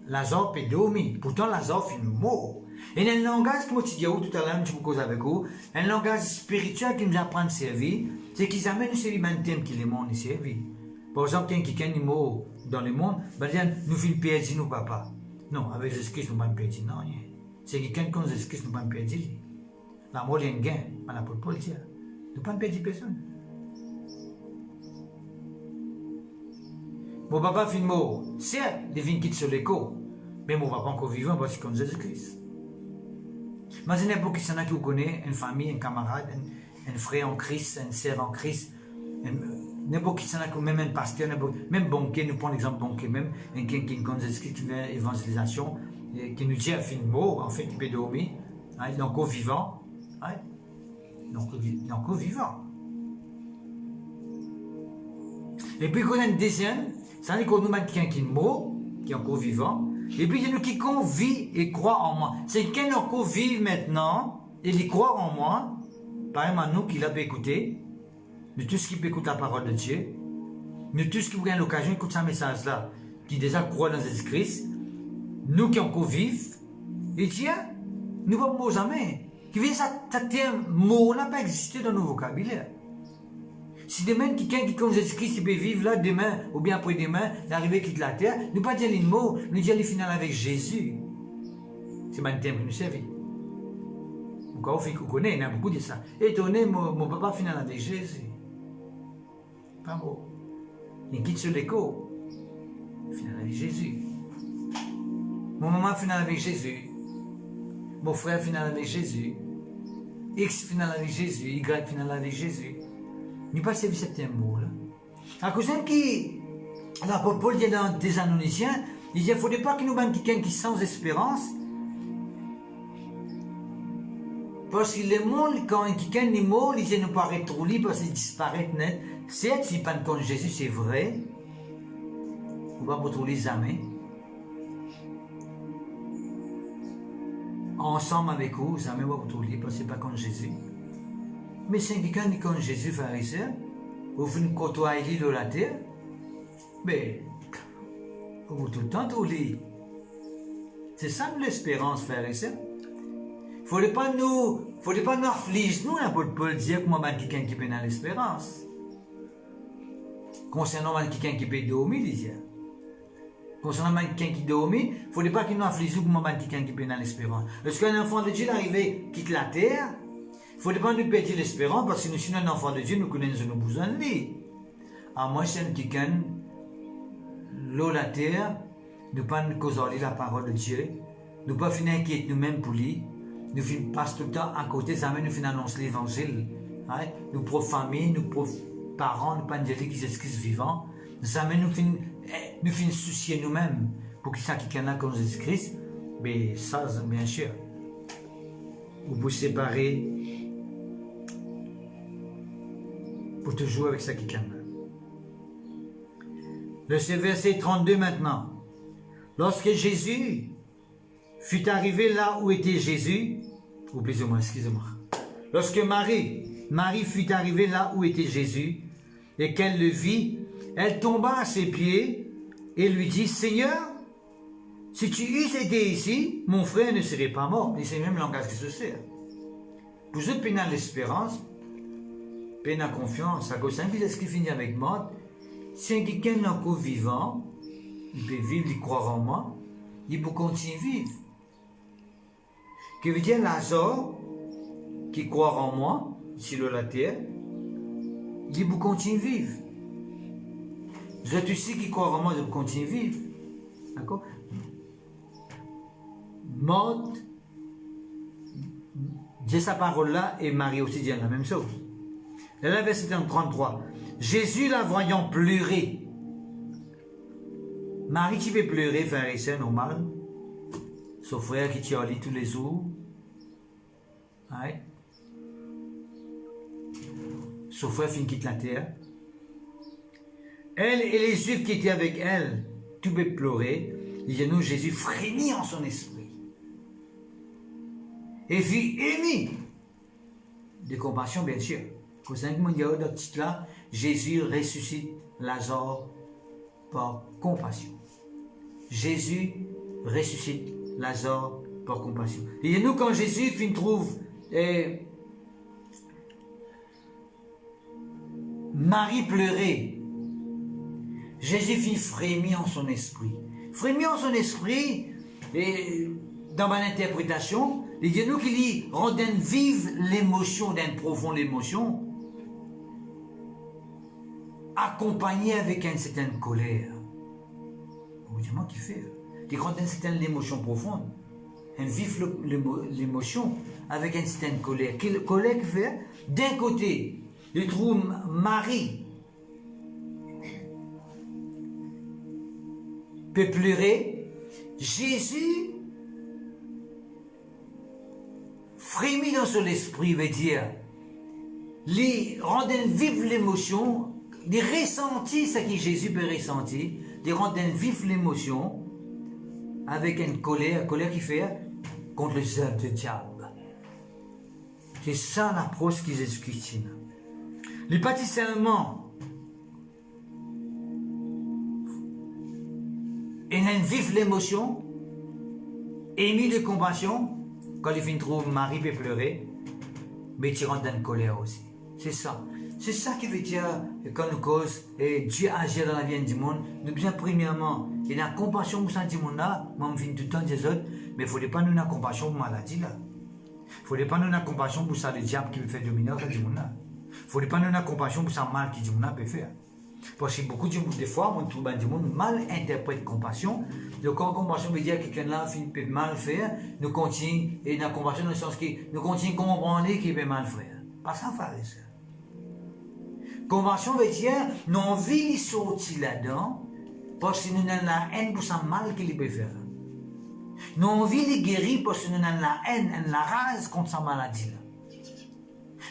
Lazare peut dormir. Pourtant, Lazare fait mort. Et dans le langage que je dis tout à l'heure, je vous cause avec vous, un langage spirituel qui nous apprend à servir, c'est qu'ils amènent ce même thème que le monde est servi. Par exemple, quelqu'un qui est mort dans le monde, nous faisons perdre nos papas. Non, avec Jésus-Christ, nous ne pouvons pas perdre rien. C'est quelqu'un comme Jésus-Christ, nous ne pouvons pas perdre. La mort est un gain, on n'a pas le dire. Nous ne pouvons pas perdre personne. Mon papa fait mort. Certes, il vient quitter sur l'écho, mais mon papa encore vivant parce qu'il est comme Jésus-Christ. Imaginez pour qui qui vous connaît, une famille, un camarade, un frère en Christ, une sœur en Christ, n'importe qui même un pasteur, même banquier, nous prenons l'exemple banquier même, quelqu'un qui est comme Jésus-Christ, qui fait évangélisation, qui nous dit à fin de mot, en fait, il peut dormir, il est encore vivant, il est encore vivant. Et puis, quand on a une deuxième, ça veut dire qu'on nous met quelqu'un qui est mort, qui est encore vivant. Et puis, il y a nous qui vit et croit en moi. C'est quelqu'un qui encore vit maintenant, et il croit en moi. Par exemple, nous qui l'avons écouté, nous tous qui peut écouter la parole de Dieu, nous tous qui avons l'occasion d'écouter ce message-là, qui déjà croient dans Jésus-Christ, nous qui encore vivons, et tiens, nous ne pouvons pas jamais. Qui veut ça, ce mot-là n'a pas existé dans nos vocabulaires. Si demain, quelqu'un qui comme Jésus-Christ peut vivre là, demain, ou bien après-demain, l'arrivée quitte la terre, ne pas dire les mots, nous dire les finales avec Jésus. C'est le thème qui nous servait. Encore vous connaissez, il y a beaucoup de ça. Étonné, mon papa final avec Jésus. Pas beau. Il quitte sur l'écho. Final avec Jésus. Mon maman final avec Jésus. Mon frère final avec Jésus. X final avec Jésus. Y final avec Jésus. Il n'y a pas servi ce mot-là. À cause de qui, l'apôtre Paul dit dans des Thessaloniciens, il dit, il ne faudrait pas que nous bannions quelqu'un qui est sans espérance. Parce que le monde, quand quelqu'un est mort, il ne paraît trop libre parce qu'il disparaît net. Certes, si pas contre Jésus, c'est vrai. On ne va pas trouver jamais. Ensemble avec vous, jamais on va vous trouver parce que ce n'est pas contre Jésus. Mais c'est quelqu'un qui connaît Jésus, frère et sœur, vous venez côtoyer de la terre, mais vous tout le temps tous les. C'est ça l'espérance, frères et sœurs. Faudrait pas nous affliger, nous, l'apôtre Paul dire que moi, quelqu'un qui peut dans l'espérance. Concernant quelqu'un qui peut dormir, il disait. Concernant quelqu'un qui dormit, il ne faudrait pas qu'il nous afflige comme quelqu'un qui peut dans l'espérance. Lorsqu'un enfant de Dieu arrive, quitte la terre, il ne faudrait pas nous perdre l'espérance parce que nous sommes un enfant de Dieu, nous connaissons nos besoins de lui. À moi, c'est quelqu'un, l'eau, la terre, nous ne pas nous causer la parole de Dieu, nous ne pas finir inquiéter nous-mêmes pour lui, nous passons tout le temps à côté, jamais nous finissons annoncer l'évangile. Hein? Nous pauvres familles, nous pauvres parents, nous pas dire qu'ils sont Christ vivants, jamais nous finissons soucier nous-mêmes pour qu'il y ait quelqu'un là comme Jésus-Christ, mais ça, bien sûr, vous pouvez séparer pour toujours avec ça quelqu'un-là. Le verset 32 maintenant. Lorsque Jésus fut arrivé là où était Jésus, ou excusez-moi, lorsque Marie fut arrivée là où était Jésus, et qu'elle le vit, elle tomba à ses pieds et lui dit, Seigneur, si tu eusses été ici, mon frère ne serait pas mort. Et c'est le même langage qui se sert. Pour ceux qui ont l'espérance, qui ont la confiance, à cause de ce qui finit avec mort, si quelqu'un est encore vivant, il peut vivre, il croit en moi, il peut continuer à vivre. Que veut dire Lazare, qui croit en moi, sur la terre, il peut continuer à vivre. Vous êtes aussi qui croient en moi, je peux continuer à vivre. D'accord? Maud dit sa parole-là et Marie aussi dit la même chose. Et là, verset 33. Jésus la voyant pleurer. Marie qui peut pleurer, frère et sœur, normal. Son frère qui tient lit tous les jours. Ouais. Son frère finit quitte la terre. Elle et les Juifs qui étaient avec elle, tout peut pleurer. Il dit nous, Jésus frémit en son esprit. Et fut ému de compassion, bien sûr. Pour 5 mondiaux de titre là, Jésus ressuscite Lazare par compassion. Jésus ressuscite Lazare par compassion. Et nous, quand Jésus trouve Marie pleurer, Jésus fit frémir en son esprit. Frémir en son esprit, et dans ma interprétation, il dit nous qu'il rend vive l'émotion, d'une profonde émotion, accompagnée avec une certaine colère. Vous dites moi qui fait. Il rend une certaine émotion profonde. Elle vive l'émotion avec une certaine colère. Quelle colère qu'il fait? D'un côté, il trouve Marie peut pleurer, Jésus frémit dans son esprit, veut dire, il rend vive l'émotion, il ressentit ce que Jésus peut ressentir, il rend vive l'émotion avec une colère qui fait contre les œuvres du diable. C'est ça l'approche que Jésus-Christ a. Il n'est pas seulement il a une vive l'émotion, ému de compassion, quand il trouve Marie peut pleurer, mais il rentre dans une colère aussi. C'est ça. C'est ça qui veut dire, quand nous cause, et Dieu agit dans la vie du monde, nous besoin premièrement, il a compassion pour ce monde-là, moi je finis tout le temps des autres, mais il ne faudrait pas nous avoir compassion pour la maladie là. Il ne faudrait pas nous avoir compassion pour ça, le diable qui veut faire dominer dans ce monde-là. Il ne faudrait pas nous avoir compassion pour ça, mal que le monde peut faire. Parce que beaucoup de gens, des fois, on trouve du monde mal interprète compassion. Donc, quand compassion veut dire que quelqu'un là peut mal faire, nous continuons, et dans la compassion, dans le sens que nous continuons à comprendre qu'il peut mal faire. Pas ça, frère et sœur. Compassion veut dire, nous avons envie de sortir là-dedans, parce que nous avons la haine pour ça mal qu'il peut faire. Nous avons envie de guérir parce que nous avons la haine, la rage contre sa maladie là.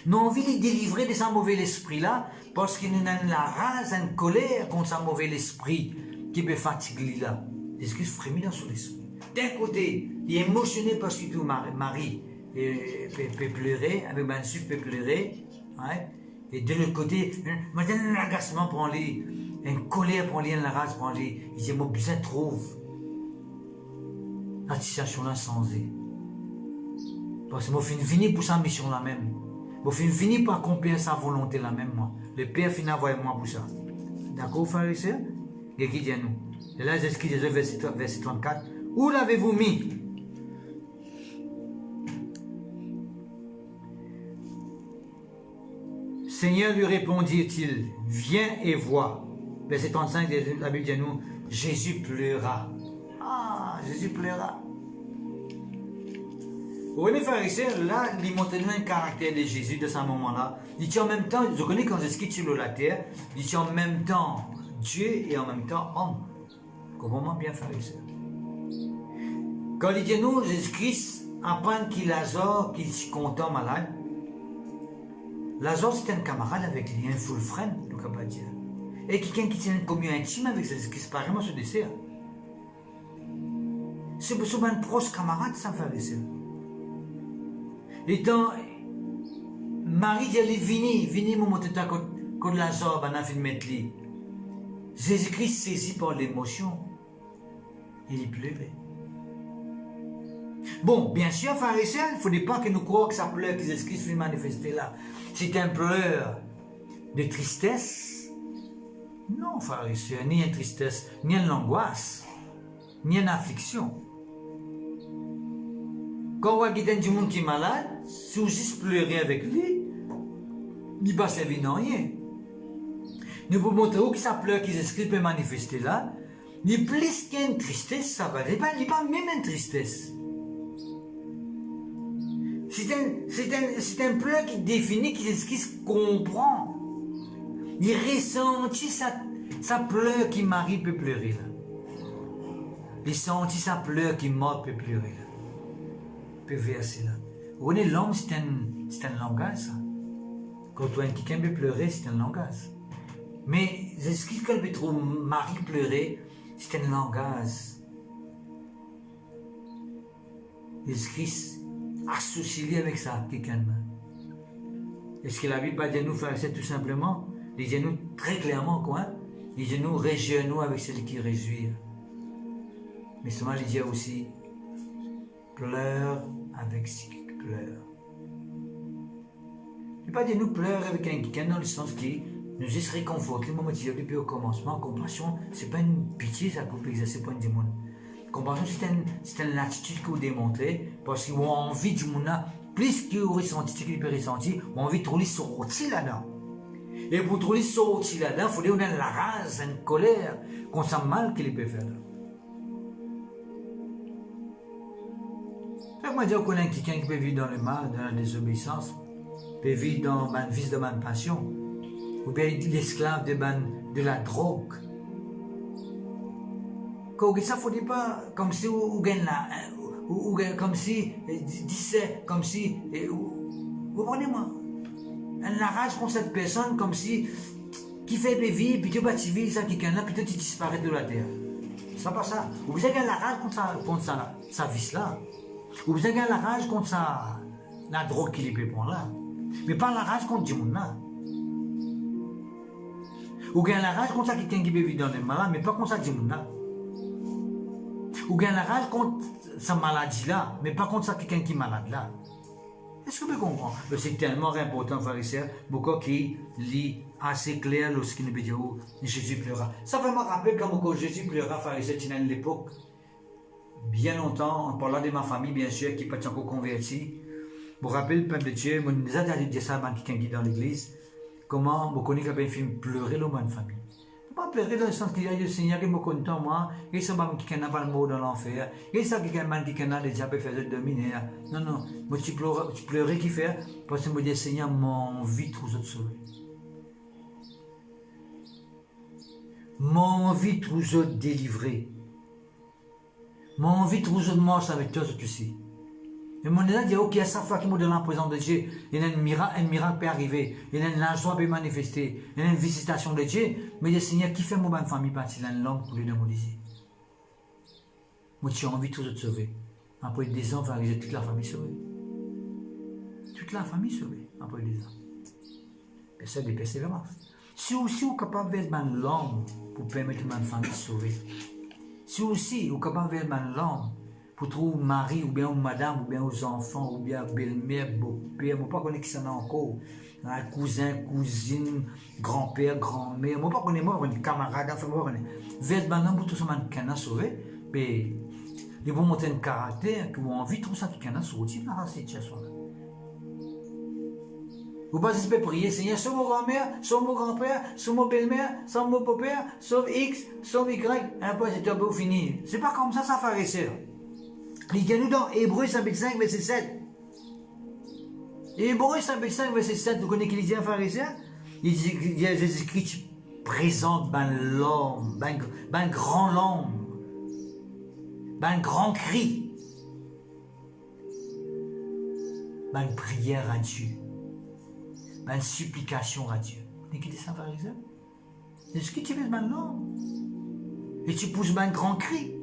Nous avons envie de délivrer de ce mauvais esprit-là, parce que nous avons la rage, une colère contre ce mauvais esprit qui peut fatiguer là. L'excuse frémit dans son esprit. D'un côté, il est émotionné parce que tout Marie peut pleurer, avec un sucre peut pleurer, ouais. Et de l'autre côté, un agacement prend lui, une colère prend lui, une rage prend lui. Il dit, moi, besoin trouve. la situation là changé. Parce que moi, je finis pour sa mission là même. Je finis pour accomplir sa volonté là même, moi. Le Père finit envoyé moi pour ça. D'accord, frères et sœurs? Et qui dit à nous? Et là, j'explique Jésus, verset 34. Où l'avez-vous mis? Seigneur, lui répondit-il, viens et vois. Verset 35, la Bible dit à nous, Jésus pleura. Ah, Jésus pleura. Vous voyez, frères et sœurs, là, il montre un caractère de Jésus de ce moment-là. Il dit en même temps, je connais quand j'explique sur la terre, il dit en même temps Dieu et en même temps homme. Comment bien, frères et sœurs? Quand il dit nous, Jésus-Christ apprend qu'il Lazare, qu'il est content malade. Lazare, c'était un camarade avec lui, un full friend, nous on peut dire. Et quelqu'un qui tient une communion intime avec Jésus-Christ, pas vraiment ce dessert. C'est pour un proche camarade, ça, frère et sœur. Et tant, Marie dit, allez, venez, mon monter quand Lazare, on a fait de mettre lui. Jésus-Christ, saisi par l'émotion, il pleurait. Bon, bien sûr, frères et sœurs, il ne faudrait pas que nous croyions que ça pleure que Jésus-Christ fait manifester là. C'est un pleur de tristesse. Non, frères et sœurs, ni une tristesse, ni une angoisse, ni une affliction. Quand on voit quelqu'un du monde qui est malade, si vous juste pleurer avec lui, il ne va pas servir dans rien. Nous pouvons montrer où ça pleure que Jésus-Christ peut manifester là. Ni plus qu'une tristesse, ça va. Il n'est pas même une tristesse. C'est un pleur qui définit, qui se comprend. Il ressentit sa pleur qui Marie peut pleurer là. Il sentit sa pleur qui mort peut pleurer là. Peut verser là. Vous voyez, l'homme c'est un langage ça. Quand quelqu'un peut pleurer, c'est un langage. Mais ce qu'elle peut trouver Marie pleurer, c'est un langage. Jésus-Christ associé avec ça, quelqu'un. Est-ce que la Bible va dire nous faire ça tout simplement? Il dit nous très clairement quoi? Il dit nous réjouissons avec celui qui réjouit. Mais seulement il dit aussi pleure avec celui qui pleure. Il ne pas dire nous pleurer avec quelqu'un dans le sens qui nous juste réconforter. Moi, je dis depuis au commencement, compassion, ce n'est pas une pitié, ça peut exercer pour un démon. Compassion, c'est une attitude que vous démontrez parce qu'ils ont envie du monde, plus que vous ressentez ce qu'ils peuvent ressentir, ils ont envie de trouver sortir là-dedans. Et pour trouver sortir là-dedans, il faut donner la rage, une colère, qu'on sent mal qu'il peut faire là. Moi, je connais quelqu'un qui peut vivre dans le mal, dans la désobéissance, peut vivre dans le vice de ma passion, ou bien l'esclave de la drogue. Quand ça ne faut pas comme si vous gagnez là, ou comme si, comme si, vous comprenez-moi, la rage contre cette personne, comme si, qui fait vivre, puis tu vas vivre ça, quelqu'un là, puis tu disparais de la terre. C'est pas ça. Vous avez la rage contre sa vice là. Vous avez la rage contre la drogue qu'il peut prendre là. Mais pas la rage contre du monde là. Vous avez la rage contre quelqu'un qui peut vivre dans le malade, mais pas contre du monde là. Ou gagne la rage contre sa maladie là, mais pas contre quelqu'un qui est malade là. Est-ce que vous comprenez? C'est tellement important, frères et sœurs, beaucoup qui lit assez clair lorsqu'il nous dit oh, Jésus pleura. Ça fait me rappeler quand Jésus pleura, frères et sœurs, à l'époque, bien longtemps, en parlant de ma famille, bien sûr, qui n'est pas encore convertie. Vous rappelez le peuple de Dieu, je vous ai dit ça à quelqu'un qui est dans l'église, comment vous connaissez qu'il y a un film pleurer dans ma famille. Pas pleurer dans le sens qu'il y a le Seigneur qui est content, moi, et ça va qui n'a pas le mot dans l'enfer, et ça qui a déjà fait faire dominer. Non, non, moi tu pleurais qui fait, parce que moi dis Seigneur, mon envie de vous autres sauver. Mon envie de vous autres délivrer. Mon envie de vous autres marcher avec toi aussi. Et mon Dieu dit, ok, à chaque fois qu'il est dans la présence de Dieu, il y a un miracle peut arriver, il y a une joie peut manifester, il y a une visitation de Dieu, mais le Seigneur, qui fait mon bonne famille partie de l'homme pour lui demander. Moi, tu as envie de tout sauver. Après 10 ans, va arriver toute la famille sauvée. Toute la famille sauvée, après 10 ans. Et ça, des persévérances. Si aussi vous êtes capable de faire l'homme pour permettre ma famille sauvée, si aussi vous êtes capable de faire l'homme pour trouver mari, ou bien madame, ou bien aux enfants, ou bien belle-mère, beau-père, moi pas connais qui s'en a encore. Un cousin, cousine, grand-père, grand-mère, moi pas connais, moi connais camarade, enfin moi connais. Vers maintenant pour tout ça man cana sauvé, mais ils vont montrer un caractère qui ont envie tout ça qui cana sortir dans la situation là. Vous pas espérer prier, Seigneur, sauve mon grand-mère, sauve mon grand-père, sauve mon belle-mère, sauve mon beau-père, sauve X, sauve Y, un peu c'est un peu fini. C'est pas comme ça pharisien. Il y a nous dans Hébreux chapitre 5 verset 7. Hébreux chapitre 5 verset 7, vous connaissez qu'il dit un pharisien? Il y a Jésus-Christ qui présente ben l'homme, ben grand l'homme, ben grand cri, ben prière à Dieu. Une supplication à Dieu. Vous qui dit ça, pharisien? C'est ce que tu fais maintenant. Et tu pousses un grand cri.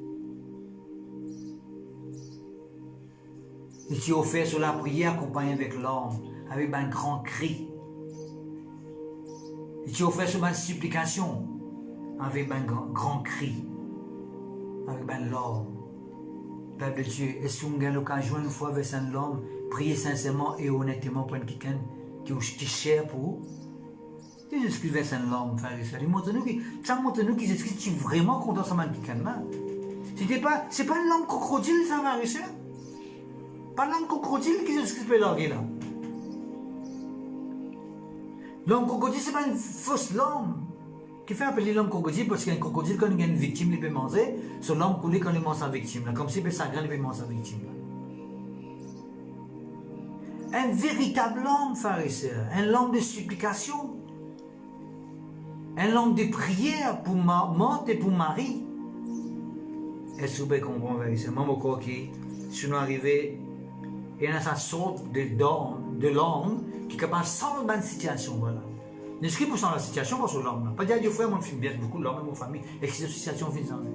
Et tu offres sur la prière accompagnée avec l'homme, avec un grand cri. Et tu offres sur une supplication, avec un grand cri, avec l'homme. Père de Dieu, est-ce qu'on a l'occasion une fois avec l'homme, prier sincèrement et honnêtement pour quelqu'un qui est cher pour vous? Jésus-Christ vers un homme, frère et sœur. Ça montre-nous que Jésus-Christ est vraiment content de ce quelqu'un-là. C'est pas l'homme crocodile, ça, frère et sœur. Pas l'homme crocodile qui Jésus-Christ peut larguer là. L'homme crocodile, c'est pas une fausse l'homme. Qui fait appeler l'homme crocodile parce qu'un crocodile, quand il y a une victime, il peut manger. C'est l'homme coulé quand il mange sa victime. Là. Comme s'il peut s'agrandir, il peut manger sa victime. Là. Un véritable homme, frère et sœur, un homme de supplication, un homme de prière pour Marthe et pour Marie. Est-ce que vous pouvez comprendre, frère et sœur? Moi, je crois que si nous arrivons, il y a une sorte de l'homme qui est capable de sortir de la situation. Voilà. Ne ce qui pour changer la situation, parce que l'homme, pas dire Dieu frère, moi je bien beaucoup l'homme et mon famille, et que cette situation finit changer.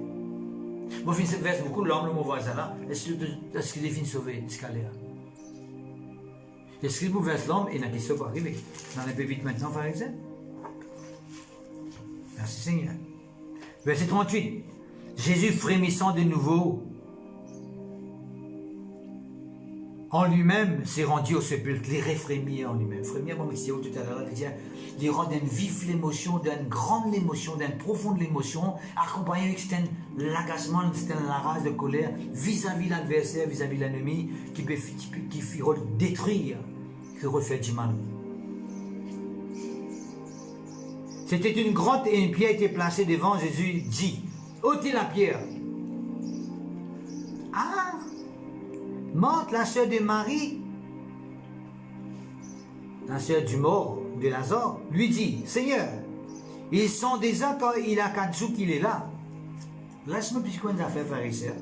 Moi je verse beaucoup l'homme et mon voisin là, est-ce qu'il finit sauver l'escalier? Est-ce qu'il vous verse l'homme et il n'a pas pour arriver? On en est peu vite maintenant, frère exemple. Merci Seigneur. Verset 38. Jésus frémissant de nouveau en lui-même s'est rendu au sépulcre, il réfrémit en lui-même. Frémir, moi, je disais tout à l'heure, il rend d'une vive l'émotion, d'une grande émotion, d'une profonde émotion, accompagné avec l'agacement, la rage de colère vis-à-vis l'adversaire, vis-à-vis l'ennemi, qui peut détruire, qui refait du mal. C'était une grotte et une pierre était placée devant Jésus, dit, ôtez la pierre. Ah! Marthe, la sœur de Marie, la sœur du mort de Lazare, lui dit, Seigneur, ils sont déjà quand il a 4 jours qu'il est là. Laisse-moi plus qu'on a fait, frère et sœur.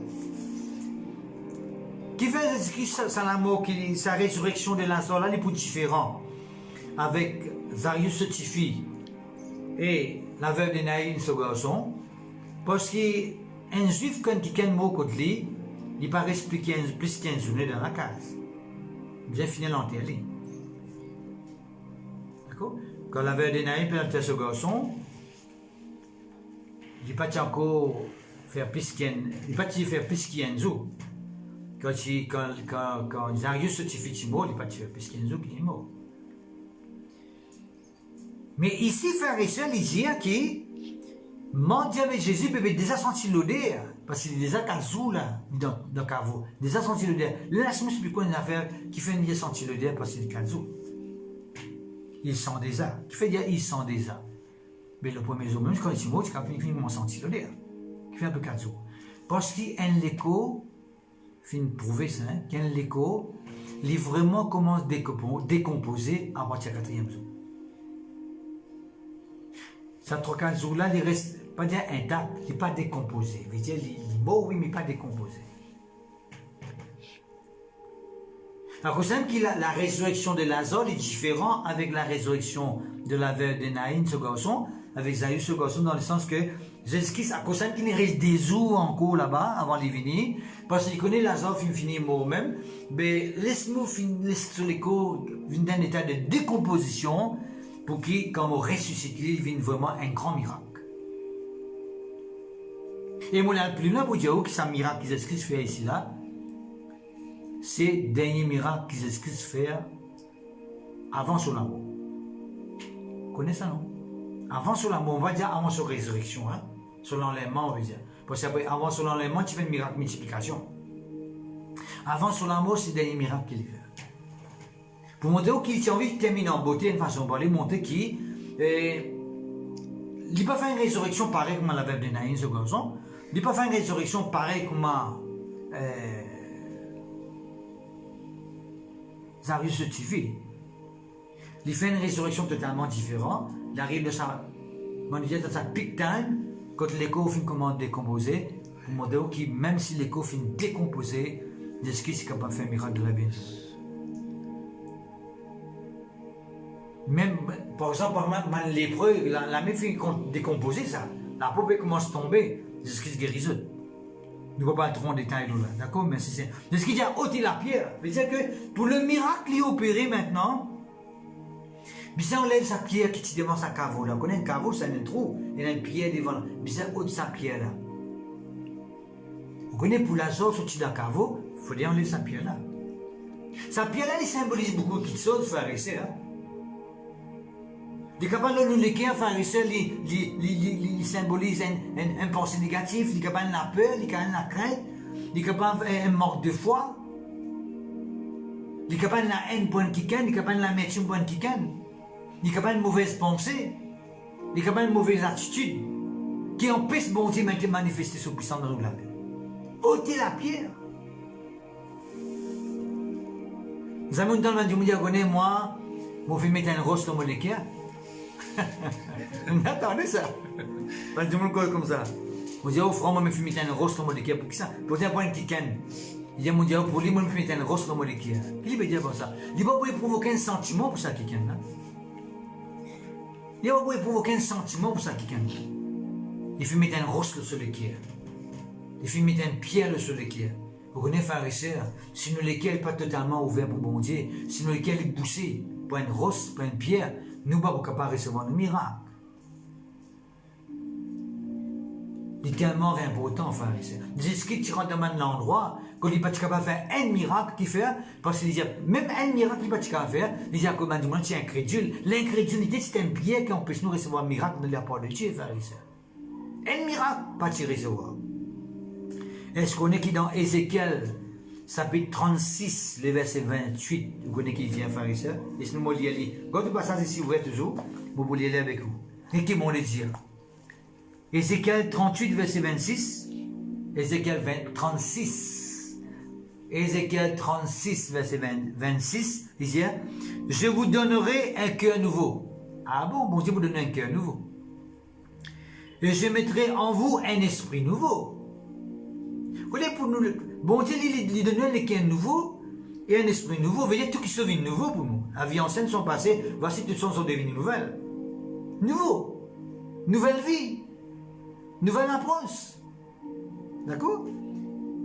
Qui fait Jésus-Christ, sa mort, sa résurrection de Lazare, là, il est plus différent. Avec Zarius, cette fille, et la veuve de Naïn, ce garçon, parce qu'un juif, quand il a un mot contre lui, il paraît expliquer plus qu'une journée dans la case. Bien fini l'enterrer. D'accord? Quand la veuve de Naïn peut enterrer ce garçon, il ne peut pas encore faire plus qu'un jour. Quand Zarius se fait mort, il ne peut pas faire plus qu'un jour qu'il est mort. Mais ici, frère et sœur, il dit que mentir avec Jésus peut déjà sentir l'odeur. Parce qu'il est déjà 4 jours là, dans le caveau. Déjà senti l'odeur. Laisse-moi expliquer une affaire qui fait dire sentir l'odeur parce qu'il est 4 jours. Ils sont déjà. Qui fait dire ils sont déjà. Mais le premier jour, même quand ils sont morts, ils finissent sentir l'odeur. Qui fait un peu 4 jours. Parce qu'il y a un écho, il faut prouver ça, qu'il y a un écho, il vraiment commence à décomposer à partir du 4e jour. Ces 3-4 jours-là, il reste. Pas dire intact, il n'est pas décomposé. Il est beau, oui, mais pas décomposé. Alors, vous savez que la résurrection de Lazare est différente avec la résurrection de la veuve de Naïn, ce garçon, avec Zarius, ce garçon, dans le sens que Jésus-Christ, à cause qu'il reste des jours encore là-bas, avant de venir, parce qu'il connaît Lazare, il finit mort même, mais laisse-moi sur les corps, dans un état de décomposition, pour qu'il, quand on ressuscite, il vienne vraiment un grand miracle. Et moi, le plus là, pour dire que c'est un miracle que Jésus-Christ fait ici, là, c'est le dernier miracle qu'ils esquissent faire avant son amour. Vous connaissez ça, non? Avant son amour, on va dire avant son résurrection, hein? Son enlèvement, on va dire. Parce qu'avant son enlèvement, tu fais un miracle de multiplication. Avant son amour, c'est le dernier miracle qu'il fait. Pour montrer qu'il a envie de terminer en beauté, une façon de parler, montrer qu'il n'a pas fait une résurrection pareille comme l'avait de Naïn, ce garçon. Il n'a pas fait une résurrection pareille comme Zarius se tue. Il fait une résurrection totalement différente. Il arrive de sa peak time, quand l'écho finit comment décomposer, pour montrer que même si l'écho finit décomposé, l'esprit est capable de faire un miracle de la vie. Même, par exemple, dans l'épreuve, la main finit décomposer, ça. La peau commence à tomber, l'esprit se guérit. Nous ne pouvons pas trop en détail là, d'accord? Mais c'est l'esprit dit à ôter la pierre. C'est-à-dire que pour le miracle qui est opéré maintenant, Bisa enlève sa pierre qui est devant sa caveau là. Vous connaissez un caveau, c'est un trou. Il y a une pierre devant. Bisa ôte sa pierre là. Vous connaissez pour la sorte sortie d'un caveau, il faut enlever sa pierre là. Sa pierre là, elle symbolise beaucoup de choses, frères et sœurs. Il est capable de nous l'écrire, frères et sœurs, il symbolise un pensée négatif, il est capable de la peur, il est capable de la crainte, il est capable d'un manque de foi, il est capable de la haine pour un kikan, il est capable de la l'amertume pour un kikan. Il est capable de mauvaise pensée, il est capable de mauvaise attitude, qui empêche bon Dieu de manifester son puissance dans la vie. Ôtez la pierre. Vous avez dans le monde, moi, je vais mettre un rose dans mon équerre. Attendez ça. Pas du monde comme ça. Vous dites, oh, frère, moi, je vais mettre un rose dans mon équerre. Pour qui ça? Pour dire, pour un kikan. Il dit, mon Dieu, pour lui, moi, je vais mettre un rose dans mon équerre. Qu'est-ce qu'il veut dire pour ça? Il va pas provoquer un sentiment pour ça, kikan. Il va pas provoquer un sentiment pour ça, kikan. Il faut mettre un rose sur l'équerre. Il faut mettre une pierre sur l'équerre. Vous connaissez, frères et sœurs, si nous l'équerre n'est pas totalement ouvert pour bon Dieu, si nous l'équerre est poussé pour une rose, pour une pierre, nous ne sommes pas capables de recevoir le miracle. C'est tellement important, frères et sœurs. Jésus-Christ, tu rentres dans l'endroit, quand il n'est pas capable de faire un miracle qu'il fait, parce qu'il dit, même un miracle qu'il n'est pas capable de faire, il dit à comment du monde, c'est incrédule. L'incrédulité, c'est un biais qui empêche nous de recevoir un miracle de la part de Dieu, frères et sœurs. Un miracle, pas de recevoir. Est-ce qu'on est qui dans Ézéchiel, chapitre 36, le verset 28, vous connaissez qui vient, frères et sœurs? Laissez-nous lire. Quand le passage ici ouvert toujours, vous pouvez lire avec vous. Et qui m'ont les dire? Ézéchiel 38, verset 26. Ézéchiel 36. Ézéchiel 36, verset 26. Il dit, je vous donnerai un cœur nouveau. Ah bon, bon Dieu vous donne un cœur nouveau. Et je mettrai en vous un esprit nouveau. Vous voyez, pour nous, bon Dieu lui donne un cœur nouveau et un esprit nouveau. Vous voyez, tout qui se devient nouveau pour nous. La vie ancienne sont passées, voici toutes choses sont devenues nouvelles. Nouveau. Nouvelle vie. Nouvelle approche. D'accord?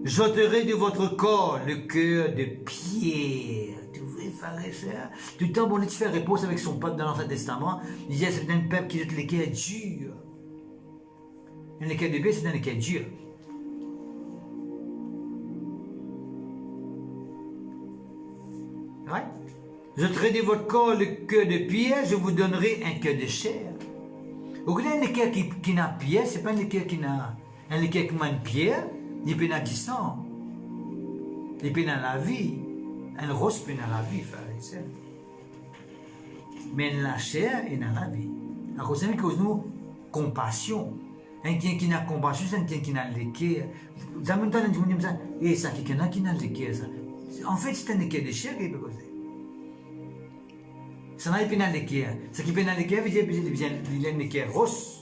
J'ôterai de votre corps le cœur de pierre. Tu veux faire ça? Tout le temps, bon Dieu fait réponse avec son peuple dans l'Ancien Testament. Il disait, c'est un peuple qui jette les cœurs durs. Un cœur de pierre, c'est un cœur dur. Ouais. Je traiterai de votre corps le cœur de pierre, je vous donnerai un cœur de chair. Vous connaissez un cœur qui n'a pierre, ce n'est pas un cœur qui n'a un cœur qui a une pierre, il peut être distant. Il peut être dans la vie. Un rose peut être dans la vie, frère et sœur. Mais la chair est dans la vie. À cause de nous, compassion. Un qui n'a compassion, c'est un qui n'a le cœur. Vous avez entendu dire ça, et ça, qui n'a le cœur, ça. En fait, c'est un cœur de chair qui peut causer. Ça n'a pas dans le cœur. Ce qui peut dans le cœur, il a un cœur rose.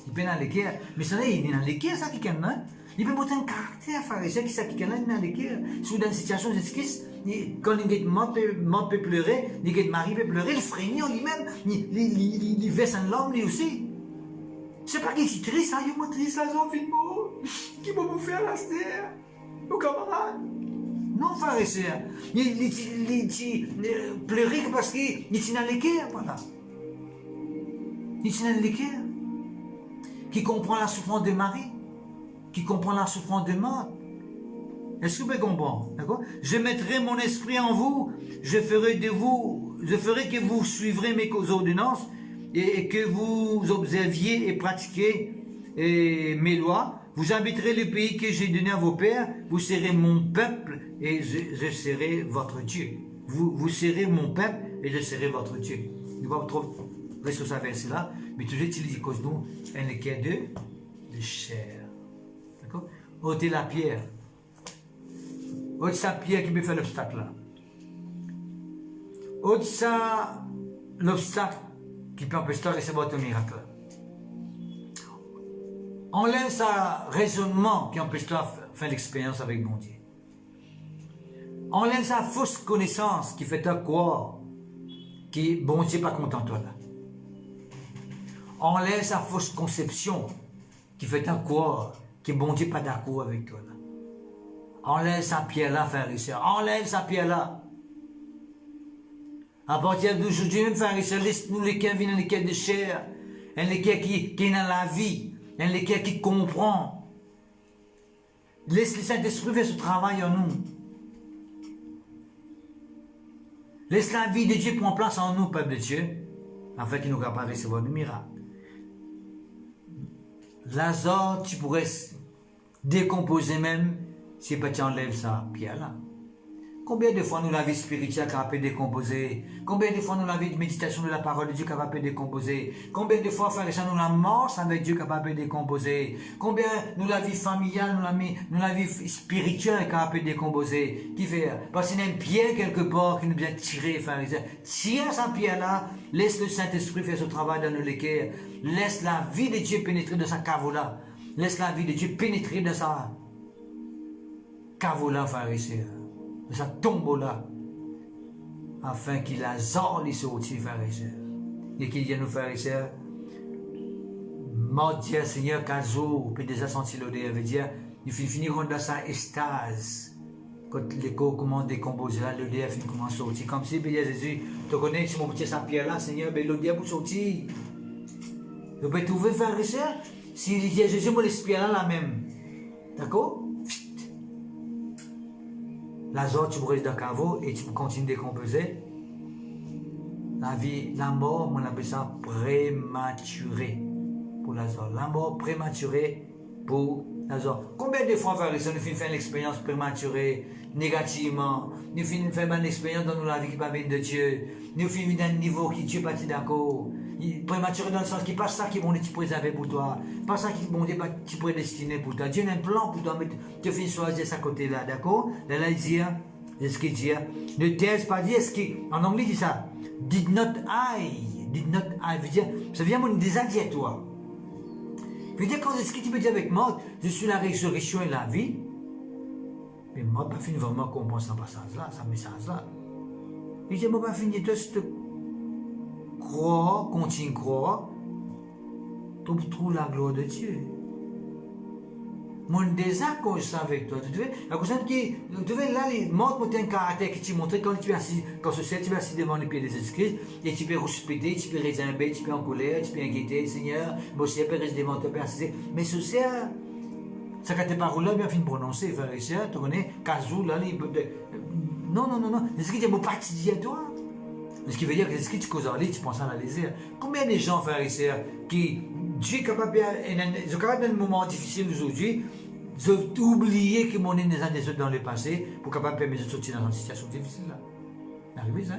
Il peut dans le cœur. Mais ça, il est dans le cœur, ça qui est là. Il peut monter un caractère, frère. C'est qui ça qui est là, dans le cœur. Si dans une situation de skis, quand il peut pleurer, il mari peut pleurer, le freignant lui-même, il verse un larme lui aussi. C'est pas qu'il est triste, il est triste, ça, son film. Qui va vous faire la terre, aux camarades? Non, frère et sœur. Il pleurait parce qu'il est dans le cœur, voilà. Il est dans le cœur. Qui comprend la souffrance de Marie, qui comprend la souffrance de Marthe. Est-ce que vous pouvez comprendre? D'accord? Je mettrai mon esprit en vous, je ferai que vous suivrez mes ordonnances et que vous observiez et pratiquiez mes lois. Vous habiterez le pays que j'ai donné à vos pères, vous serez mon peuple et je serai votre Dieu. Vous serez mon peuple et je serai votre Dieu. Je ne vais pas trop rester sur ce verset-là, mais toujours utiliser cause nous, un équerre de chair. D'accord? Ôtez la pierre. Ôtez sa pierre qui peut faire l'obstacle là. Ôtez ça l'obstacle qui peut empêcher de recevoir ton miracle là. Enlève ça raisonnement qui empêche toi de faire l'expérience avec mon Dieu. Enlève sa fausse connaissance qui fait toi croire que bon Dieu n'est pas content de toi là. Enlève sa fausse conception qui fait toi croire que bon Dieu n'est pas d'accord avec toi là. Enlève sa pierre là, frère et soeur. Enlève sa pierre là. À partir d'aujourd'hui, même frère et soeur, laisse-nous les qui viennent, les qui de chair, les qui est dans la vie. Un équerre qui comprend. Laisse le Saint-Esprit faire ce travail en nous. Laisse la vie de Dieu prendre place en nous, peuple de Dieu, afin qu'il nous capable de recevoir le miracle. Lazare, tu pourrais décomposer même si tu enlèves ça pierre là. Combien de fois nous la vie spirituelle capable de décomposer? Combien de fois nous la vie de méditation de la parole de Dieu capable de décomposer? Combien de fois, frère et sœur, nous la marche avec Dieu capable de décomposer? Combien nous la vie familiale, nous la vie spirituelle capable de décomposer? Qui fait? Parce qu'il y a une pierre quelque part qui nous vient tirer, frère et sœur. Tire sa pierre là, laisse le Saint-Esprit faire ce travail dans nos équerres. Laisse la vie de Dieu pénétrer dans sa caveau là. Laisse la vie de Dieu pénétrer dans sa caveau là, frère et sœur. De sa tombe-là, afin qu'il azore les sorties, frères et sœurs. Et qu'il y a nos frères et sœurs, mort dire Seigneur, qu'un jour, puis déjà senti l'odeur, veut dire, nous finirons dans sa estase. Quand l'écho commence à décomposer là, l'odeur finit commence à sortir. Comme si, puis Jésus, tu connais, si mon petit sa pierre là, Seigneur, ben l'odeur pour sortir. Vous pouvez trouver, frères et sœurs, si Jésus, mon esprit là, la même. D'accord? Lazare, tu brûles dans le caveau et tu peux continuer de décomposer. La vie, la mort, on appelle ça prématuré pour Lazare. La mort prématurée pour Lazare. Combien de fois, frères et sœurs, nous finissons faire une expérience prématurée, négativement? Nous finissons faire une expérience dans la vie qui ne va pas venir de Dieu. Nous finissons dans un niveau qui Dieu n'est pas d'accord. Prématuré dans le sens qui pas ça qui vont te préserver pour toi, pas ça qui vont te prédestiner pour toi. Dieu a un plan pour toi, mais tu finis choisir ce côté-là, d'accord? Là, il dit, est-ce qu'il dit, ne t'aise pas dire, est-ce qu'en anglais, il dit ça, did not I, veut dire, ça vient mon désir à toi. Veut dire, quand est-ce que tu peux dire avec moi, je suis la résurrection et la vie, mais moi, pas fini vraiment comprendre ce passage-là, ce message-là. Il dit, moi, pas fini, toi, croire, continue croire, tu trouves la gloire de Dieu. Mon désaccord avec toi, tu vois, la personne qui, tu vois, là, montre un caractère qui te montre quand tu es assis, quand tu es assis devant les pieds de Jésus-Christ, et tu peux rouspéter, tu peux résimber, tu peux en colère, tu peux inquiéter, Seigneur, bon, si tu peux rester devant toi, assis, mais ce sert, ça que tes paroles-là, bien fin de prononcer, frère et sœur, tu connais, Kazou, là, non, est-ce que tu es mon parti à toi? Ce qui veut dire que ce que tu causes en ligne, tu penses à la lésère. Combien de gens, frères et sœurs, qui, Dieu est capable, ils sont capables d'un moment difficile aujourd'hui, ils ont oublié que mon nez des autres dans le passé pour capable permettre de sortir dans une situation difficile là. Arrivé ça.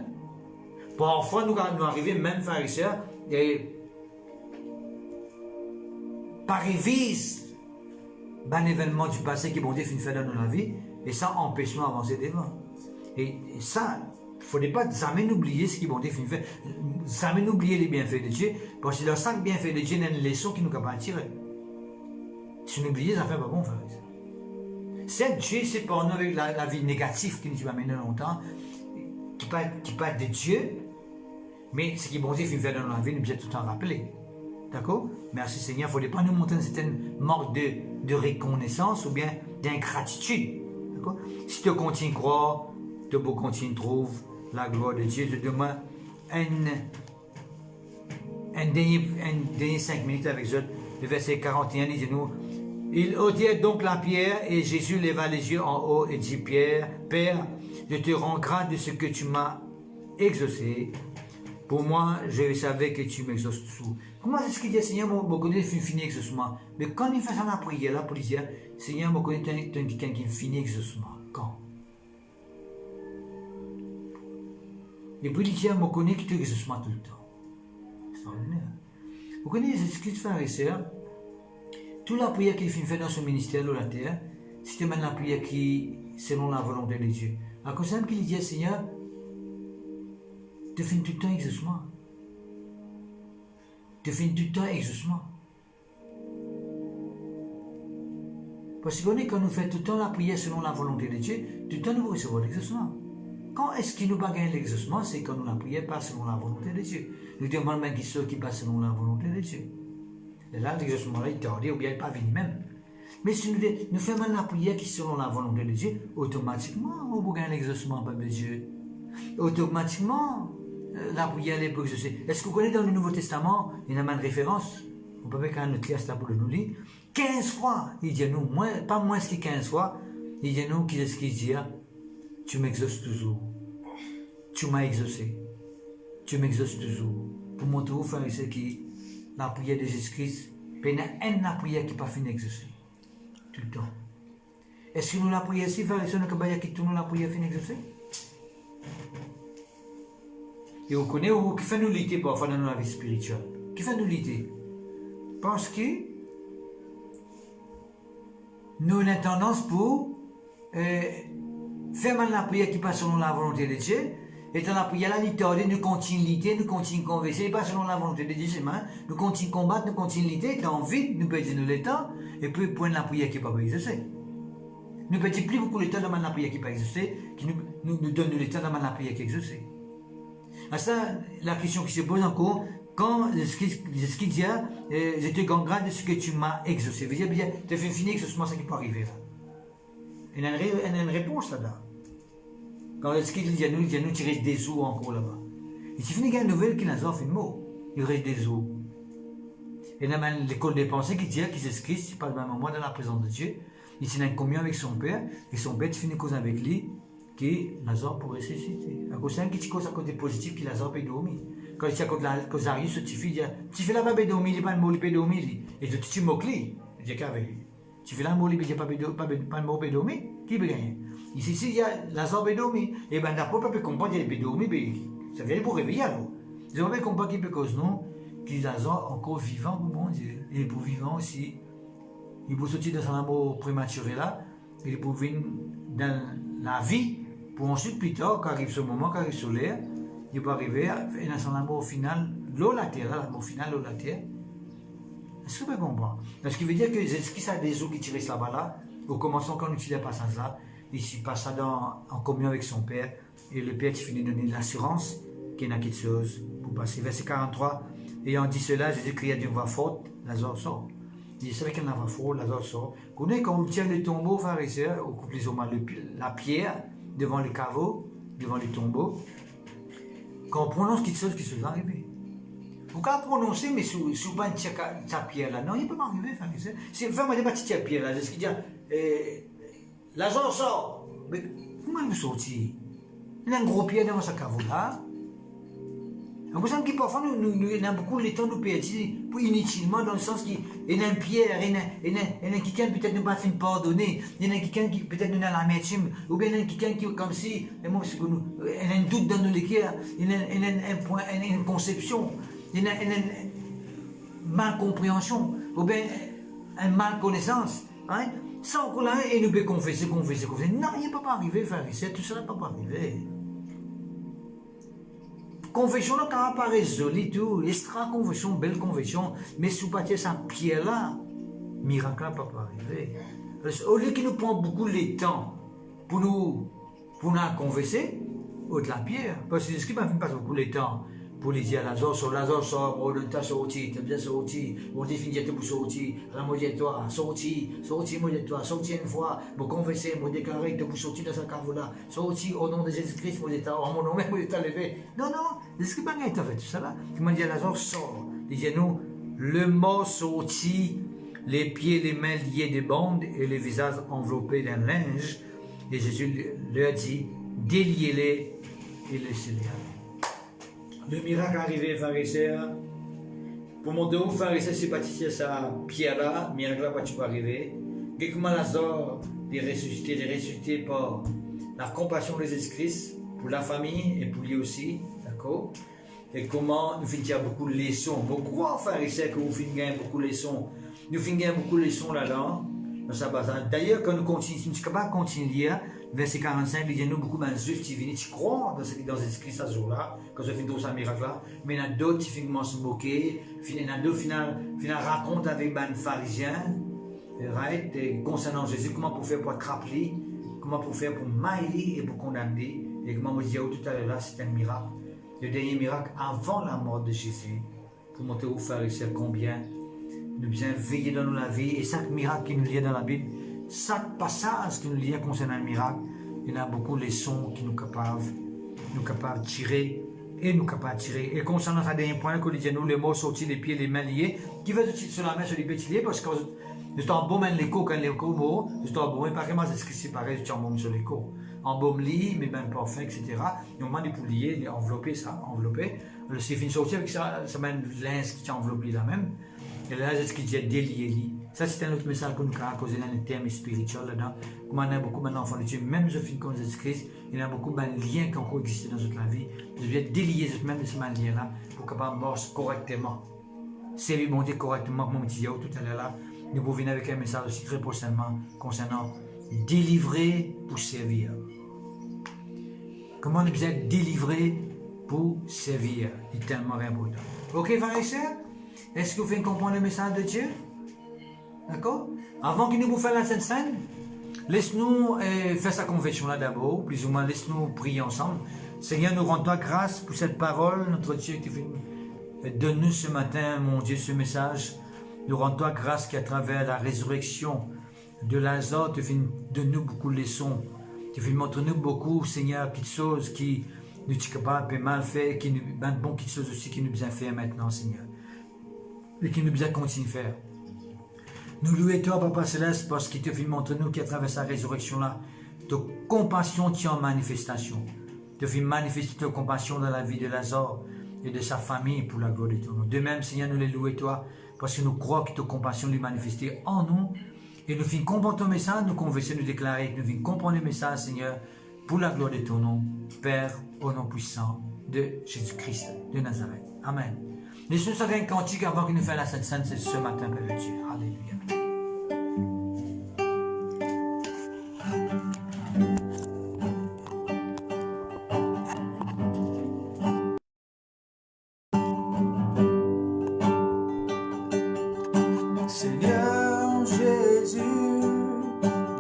Parfois, nous arrivons même, frères et sœurs, par révise, un événement du passé qui bon Dieu finit faire dans la vie, et ça empêche nous d'avancer devant. Et ça, il ne faudrait pas jamais oublier ce qui bon Dieu finit faire, jamais oublier les bienfaits de Dieu, parce que dans chaque bienfait de Dieu, il y a une leçon qui nous capable de tirer. Si on oublie, ça fait pas bon, frère. C'est Dieu, c'est pour nous avec la vie négative qui nous a mené longtemps, qui parle de Dieu, mais ce qui bon Dieu finit faire dans la vie, nous devons tout le temps rappeler. D'accord? Merci Seigneur, il ne faudrait pas nous montrer une certaine manque de reconnaissance ou bien d'ingratitude. D'accord? Si tu continues à croire, tu peux continuer à trouver la gloire de Dieu. Je demande un dernier 5 minutes avec eux. Le verset 41 dit nous, Il ôtait donc la pierre et Jésus leva les yeux en haut et dit, Pierre, Père, je te rends grâce de ce que tu m'as exaucé. Pour moi, je savais que tu m'exauces toujours. Comment est-ce qu'il dit, Seigneur, je connais fini exaucement. Mais quand il fait ça la prière, là, pour dire, Seigneur, je connais quelqu'un qui finit exaucement. Quand? Et puis il dit, je connais qui te exaucement tout le temps. C'est extraordinaire. Vous connaissez les esprits de frères et sœurs? Toute la prière qu'il fait dans son ministère de la terre, c'était même la prière qui, selon la volonté de Dieu. À cause de qu'il dit, Seigneur, tu fais tout le temps exaucement. Tu fais tout le temps exaucement. Parce que quand nous faisons tout le temps la prière selon la volonté de Dieu, tout le temps nous recevons l'exaucement. Quand est-ce qu'il nous va gagner l'exaucement? C'est quand nous la prière pas selon la volonté de Dieu. Nous demandons même qui sont qui passe selon la volonté de Dieu. Et là, l'exaucement là, il est tardé ou bien il n'est pas venu même. Mais si nous faisons la prière qui est selon la volonté de Dieu, automatiquement, on va gagner l'exaucement par Dieu. Automatiquement, la prière est pour exaucer. Est-ce que vous connaissez dans le Nouveau Testament, il y a une référence, on peut mettre un autre classe là pour le nous lire, 15 fois, il dit à nous, pas moins que 15 fois, il dit à nous, qu'est-ce qu'il dit? Tu m'exauces toujours. Tu m'as exaucé. Tu m'exauces toujours. Pour montrer aux frères et sœurs qui la prière de Jésus-Christ, il y a une prière qui n'est pas finie d'exaucer. Tout le temps. Est-ce que nous la prière ici, frères et sœurs, qui nous la prière finie d'exaucer? Et on connaît qui fait nous lutter parfois dans la vie spirituelle. Qui fait nous lutter? Parce que nous avons une tendance pour faire mal la prière qui passe selon la volonté de Dieu. Et dans la prière, là, nous continuons lutter, nous continuons converser, pas selon la volonté de Dieu, nous continuons combattre, nous continuons lutter, dans vite, nous perdons le temps, et puis point la prière qui n'est pas exaucée. Nous perdons plus beaucoup de temps dans la prière qui n'est pas exaucée, qui nous donne le temps dans la prière qui est exaucée. À ça, la question qui se pose encore, quand ce qu'il dit, je te rends grâce de ce que tu m'as exaucé. Veut dire, tu as fait finir exaucement, ça qui peut arriver là. Il y a une réponse là-dedans. Quand ce qu'il dit à nous, tu restes des eaux encore là-bas. Et si il y a une nouvelle qui n'a pas fait de mot, il reste des eaux. Et il y a même l'école des pensées qui dit que Jésus-Christ, c'est pas le même moment dans la présence de Dieu. Il s'est en communion avec son Père, et son Père finit cause avec lui, que Lazare pourrait ressusciter. À cause d'un qui cause à côté positif, qui Lazare peut dormir. Quand il y a cause Arius, tu fais là-bas, peut dormir, il pas de mot, il peut dormir. Et tu moques lui, il dit qu'avec lui. Tu fais là, il n'y a pas de mot, il peut dormir, qui peut gagner? Ici, il y a Lazare peut dormir. Et bien, d'après, on peut comprendre qu'il peut dormir, mais ça vient pour réveiller alors. Je ne peux pas comprendre qu'il peut cause non, qu'il Lazare encore vivant, mon Dieu. Il est pour vivant aussi. Il peut sortir de son amour prématuré là, il peut venir dans la vie, pour ensuite, plus tard, quand arrive ce moment, quand arrive sur l'air, il peut arriver dans son amour final, l'eau la terre, l'amour final, l'eau la terre. Est-ce que vous comprenez? Ce qui veut dire que Jésus-Christ a des eaux qui tirent là-bas là, au commencement, quand on utilise le passage là, il passe en communion avec son Père, et le Père qui finit de donner l'assurance qu'il y a quelque chose pour passer. Verset 43, ayant dit cela, Jésus cria d'une voix forte, Lazare sort. Il dit, c'est vrai qu'il y a une voix forte, Lazare sort. Vous connaissez quand on tient le tombeau, frères et sœurs, on coupe les hommes, la pierre devant le caveau, devant le tombeau, quand on prononce quelque chose qui se va arriver. Vous pouvez prononcer, mais si vous pas sa pierre là, non, il ne peut pas arriver, frères et sœurs. Si vous faites pas petite pierre là, c'est ce qu'il dit, Lazare sort. Mais comment vous sortir? Il y a un gros pierre devant sa caveau là. Vous savez que parfois, nous avons beaucoup de temps de perdre inutilement, dans le sens qu'il y a une pierre, il y a quelqu'un qui peut-être nous pas fait pardonner, il y a quelqu'un qui peut-être nous a la médecine, ou bien il y a quelqu'un qui, comme si, il y a un doute dans nos cœurs, il y a une conception, il y a une mal compréhension, ou bien une mal connaissance. Hein? Sans qu'on l'ait, et nous pouvons confesser. Non, il ne peut pas arriver, frère et sœurs, tout cela ne peut pas arriver. Confession là, quand apparaît joli tout, extra confession, belle confession, mais sous partir sa pierre là, miracle là peut pas arriver. Au lieu qu'il nous prend beaucoup de temps pour nous confesser, au de la pierre, parce que ce qui m'a fait passer beaucoup de temps pour les dire Lazare sort, pour le temps sorti, tu as bien sorti, on définit pour sortir, la moitié de toi, sorti, moitié de toi, sorti une fois, pour confesser, pour déclarer que tu sortir de sa cave là, sorti au nom de Jésus-Christ, mon état, en mon nom même, mon état levé. Non, ce qui m'a fait tout ça là, qui m'a dit Lazare sort, il dit nous, le mot sorti les pieds, les mains liés de bandes et les visages enveloppés d'un linge. Et Jésus leur dit, déliez-les et laissez-les aller. Le miracle arrivé, frères et sœurs. Pour montrer aux frères et sœurs, c'est baptisé ça, Pierre-là, le miracle là, tu peux arriver. Et comment Lazare est ressuscité par la compassion de Jésus-Christ pour la famille et pour lui aussi, d'accord? Et comment nous finissons beaucoup de leçons, beaucoup de frères et sœurs que vous finissez beaucoup de leçons. Nous finissons beaucoup de leçons là-dedans, dans sa base. D'ailleurs, quand nous continuons, nous sommes capables de continuer, verset 45, il dit nous beaucoup de juifs qui viennent, qui croient dans Jésus-Christ à ce jour-là, quand je finis tout ce miracle-là, mais il y en a d'autres qui finissent se moquer, il y en a d'autres qui racontent avec les pharisiens, right, concernant Jésus, comment pour faire pour attraper, comment pour faire pour mailler et pour condamner, et comment on dit tout à l'heure là, c'est un miracle. Le dernier miracle avant la mort de Jésus, pour montrer aux frères et sœurs combien nous devons veiller dans la vie. Et chaque miracle qui nous lie dans la Bible, chaque passage qui nous lie concernant le miracle, il y a beaucoup de leçons qui nous capables de tirer. Et nous capables de tirer. Et concernant ce dernier point, que nous les mots sortis, les pieds, les mains liés, qui veut dire sur la main, sur les pieds liés, parce que je suis en baume l'écho, quand l'écho mot, je suis en baume, pas vraiment c'est pareil, je suis en baume sur l'écho. En baume lit, mais ben parfum, etc. Et on m'a dit pour lier, envelopper ça, envelopper. Le c'est fini sorti avec ça, ça mène linge qui est enveloppé là même. Et là, c'est ce qui dit délié. Ça, c'est un autre message que nous avons causé dans les termes spirituels là-dedans. Comme on a beaucoup d'enfants de Dieu, même je finis comme Jésus-Christ, il y a beaucoup de liens qui ont coexisté dans notre vie. Je vais délier même de ces liens-là pour pouvoir marcher correctement. Servir monter correctement, comme on disait tout à l'heure là. Nous pouvons venir avec un message aussi très prochainement concernant délivrer pour servir. Comment nous être délivrés pour servir est tellement important. Ok, frères et sœurs? Est-ce que vous faites comprendre le message de Dieu? D'accord? Avant que nous vous fassions la Sainte Seine, laisse-nous faire sa confession là d'abord, plus ou moins laisse-nous prier ensemble. Seigneur, nous rendons grâce pour cette parole, notre Dieu qui donne-nous ce matin, mon Dieu, ce message. Nous rendons grâce qu'à travers la résurrection de Lazare, tu donnes-nous beaucoup de leçons. Tu montres-nous beaucoup, Seigneur, petites choses qui nous sont capables de mal faire, qui nous ben bon petites choses aussi qui nous besoin faire maintenant, Seigneur. Et qui nous besoin continuer à faire. Nous louons toi, Papa Céleste, parce qu'il te montre-nous qu'à travers sa résurrection-là, ta compassion tient en manifestation. Tu fais manifester ta compassion dans la vie de Lazare et de sa famille pour la gloire de ton nom. De même, Seigneur, nous les louons toi, parce que nous croyons que ta compassion lui manifestée en nous. Et nous finissons comprendre ton message, nous converser, nous déclarer, nous finissons comprendre le message, Seigneur, pour la gloire de ton nom, Père, au nom puissant de Jésus-Christ de Nazareth. Amen. Laissez-nous ça un cantique avant que nous fassions la Sainte Seine, c'est ce matin, Père Dieu. Alléluia. Seigneur Jésus,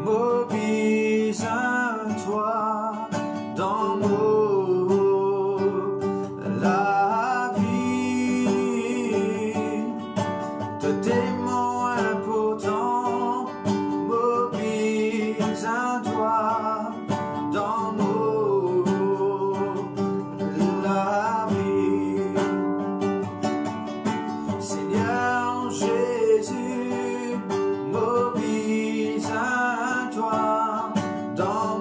m'obéis à toi dans la vie. Tout aimant important, m'obéis à toi dans la vie. Seigneur Jésus, m'obéis à toi dans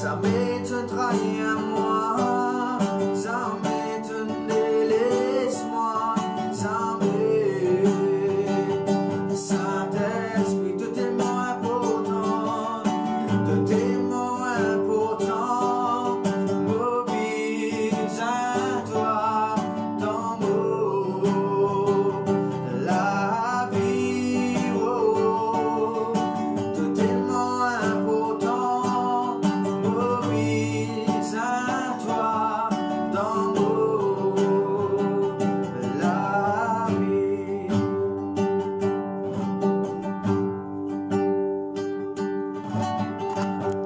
ça m'étonnera à moi.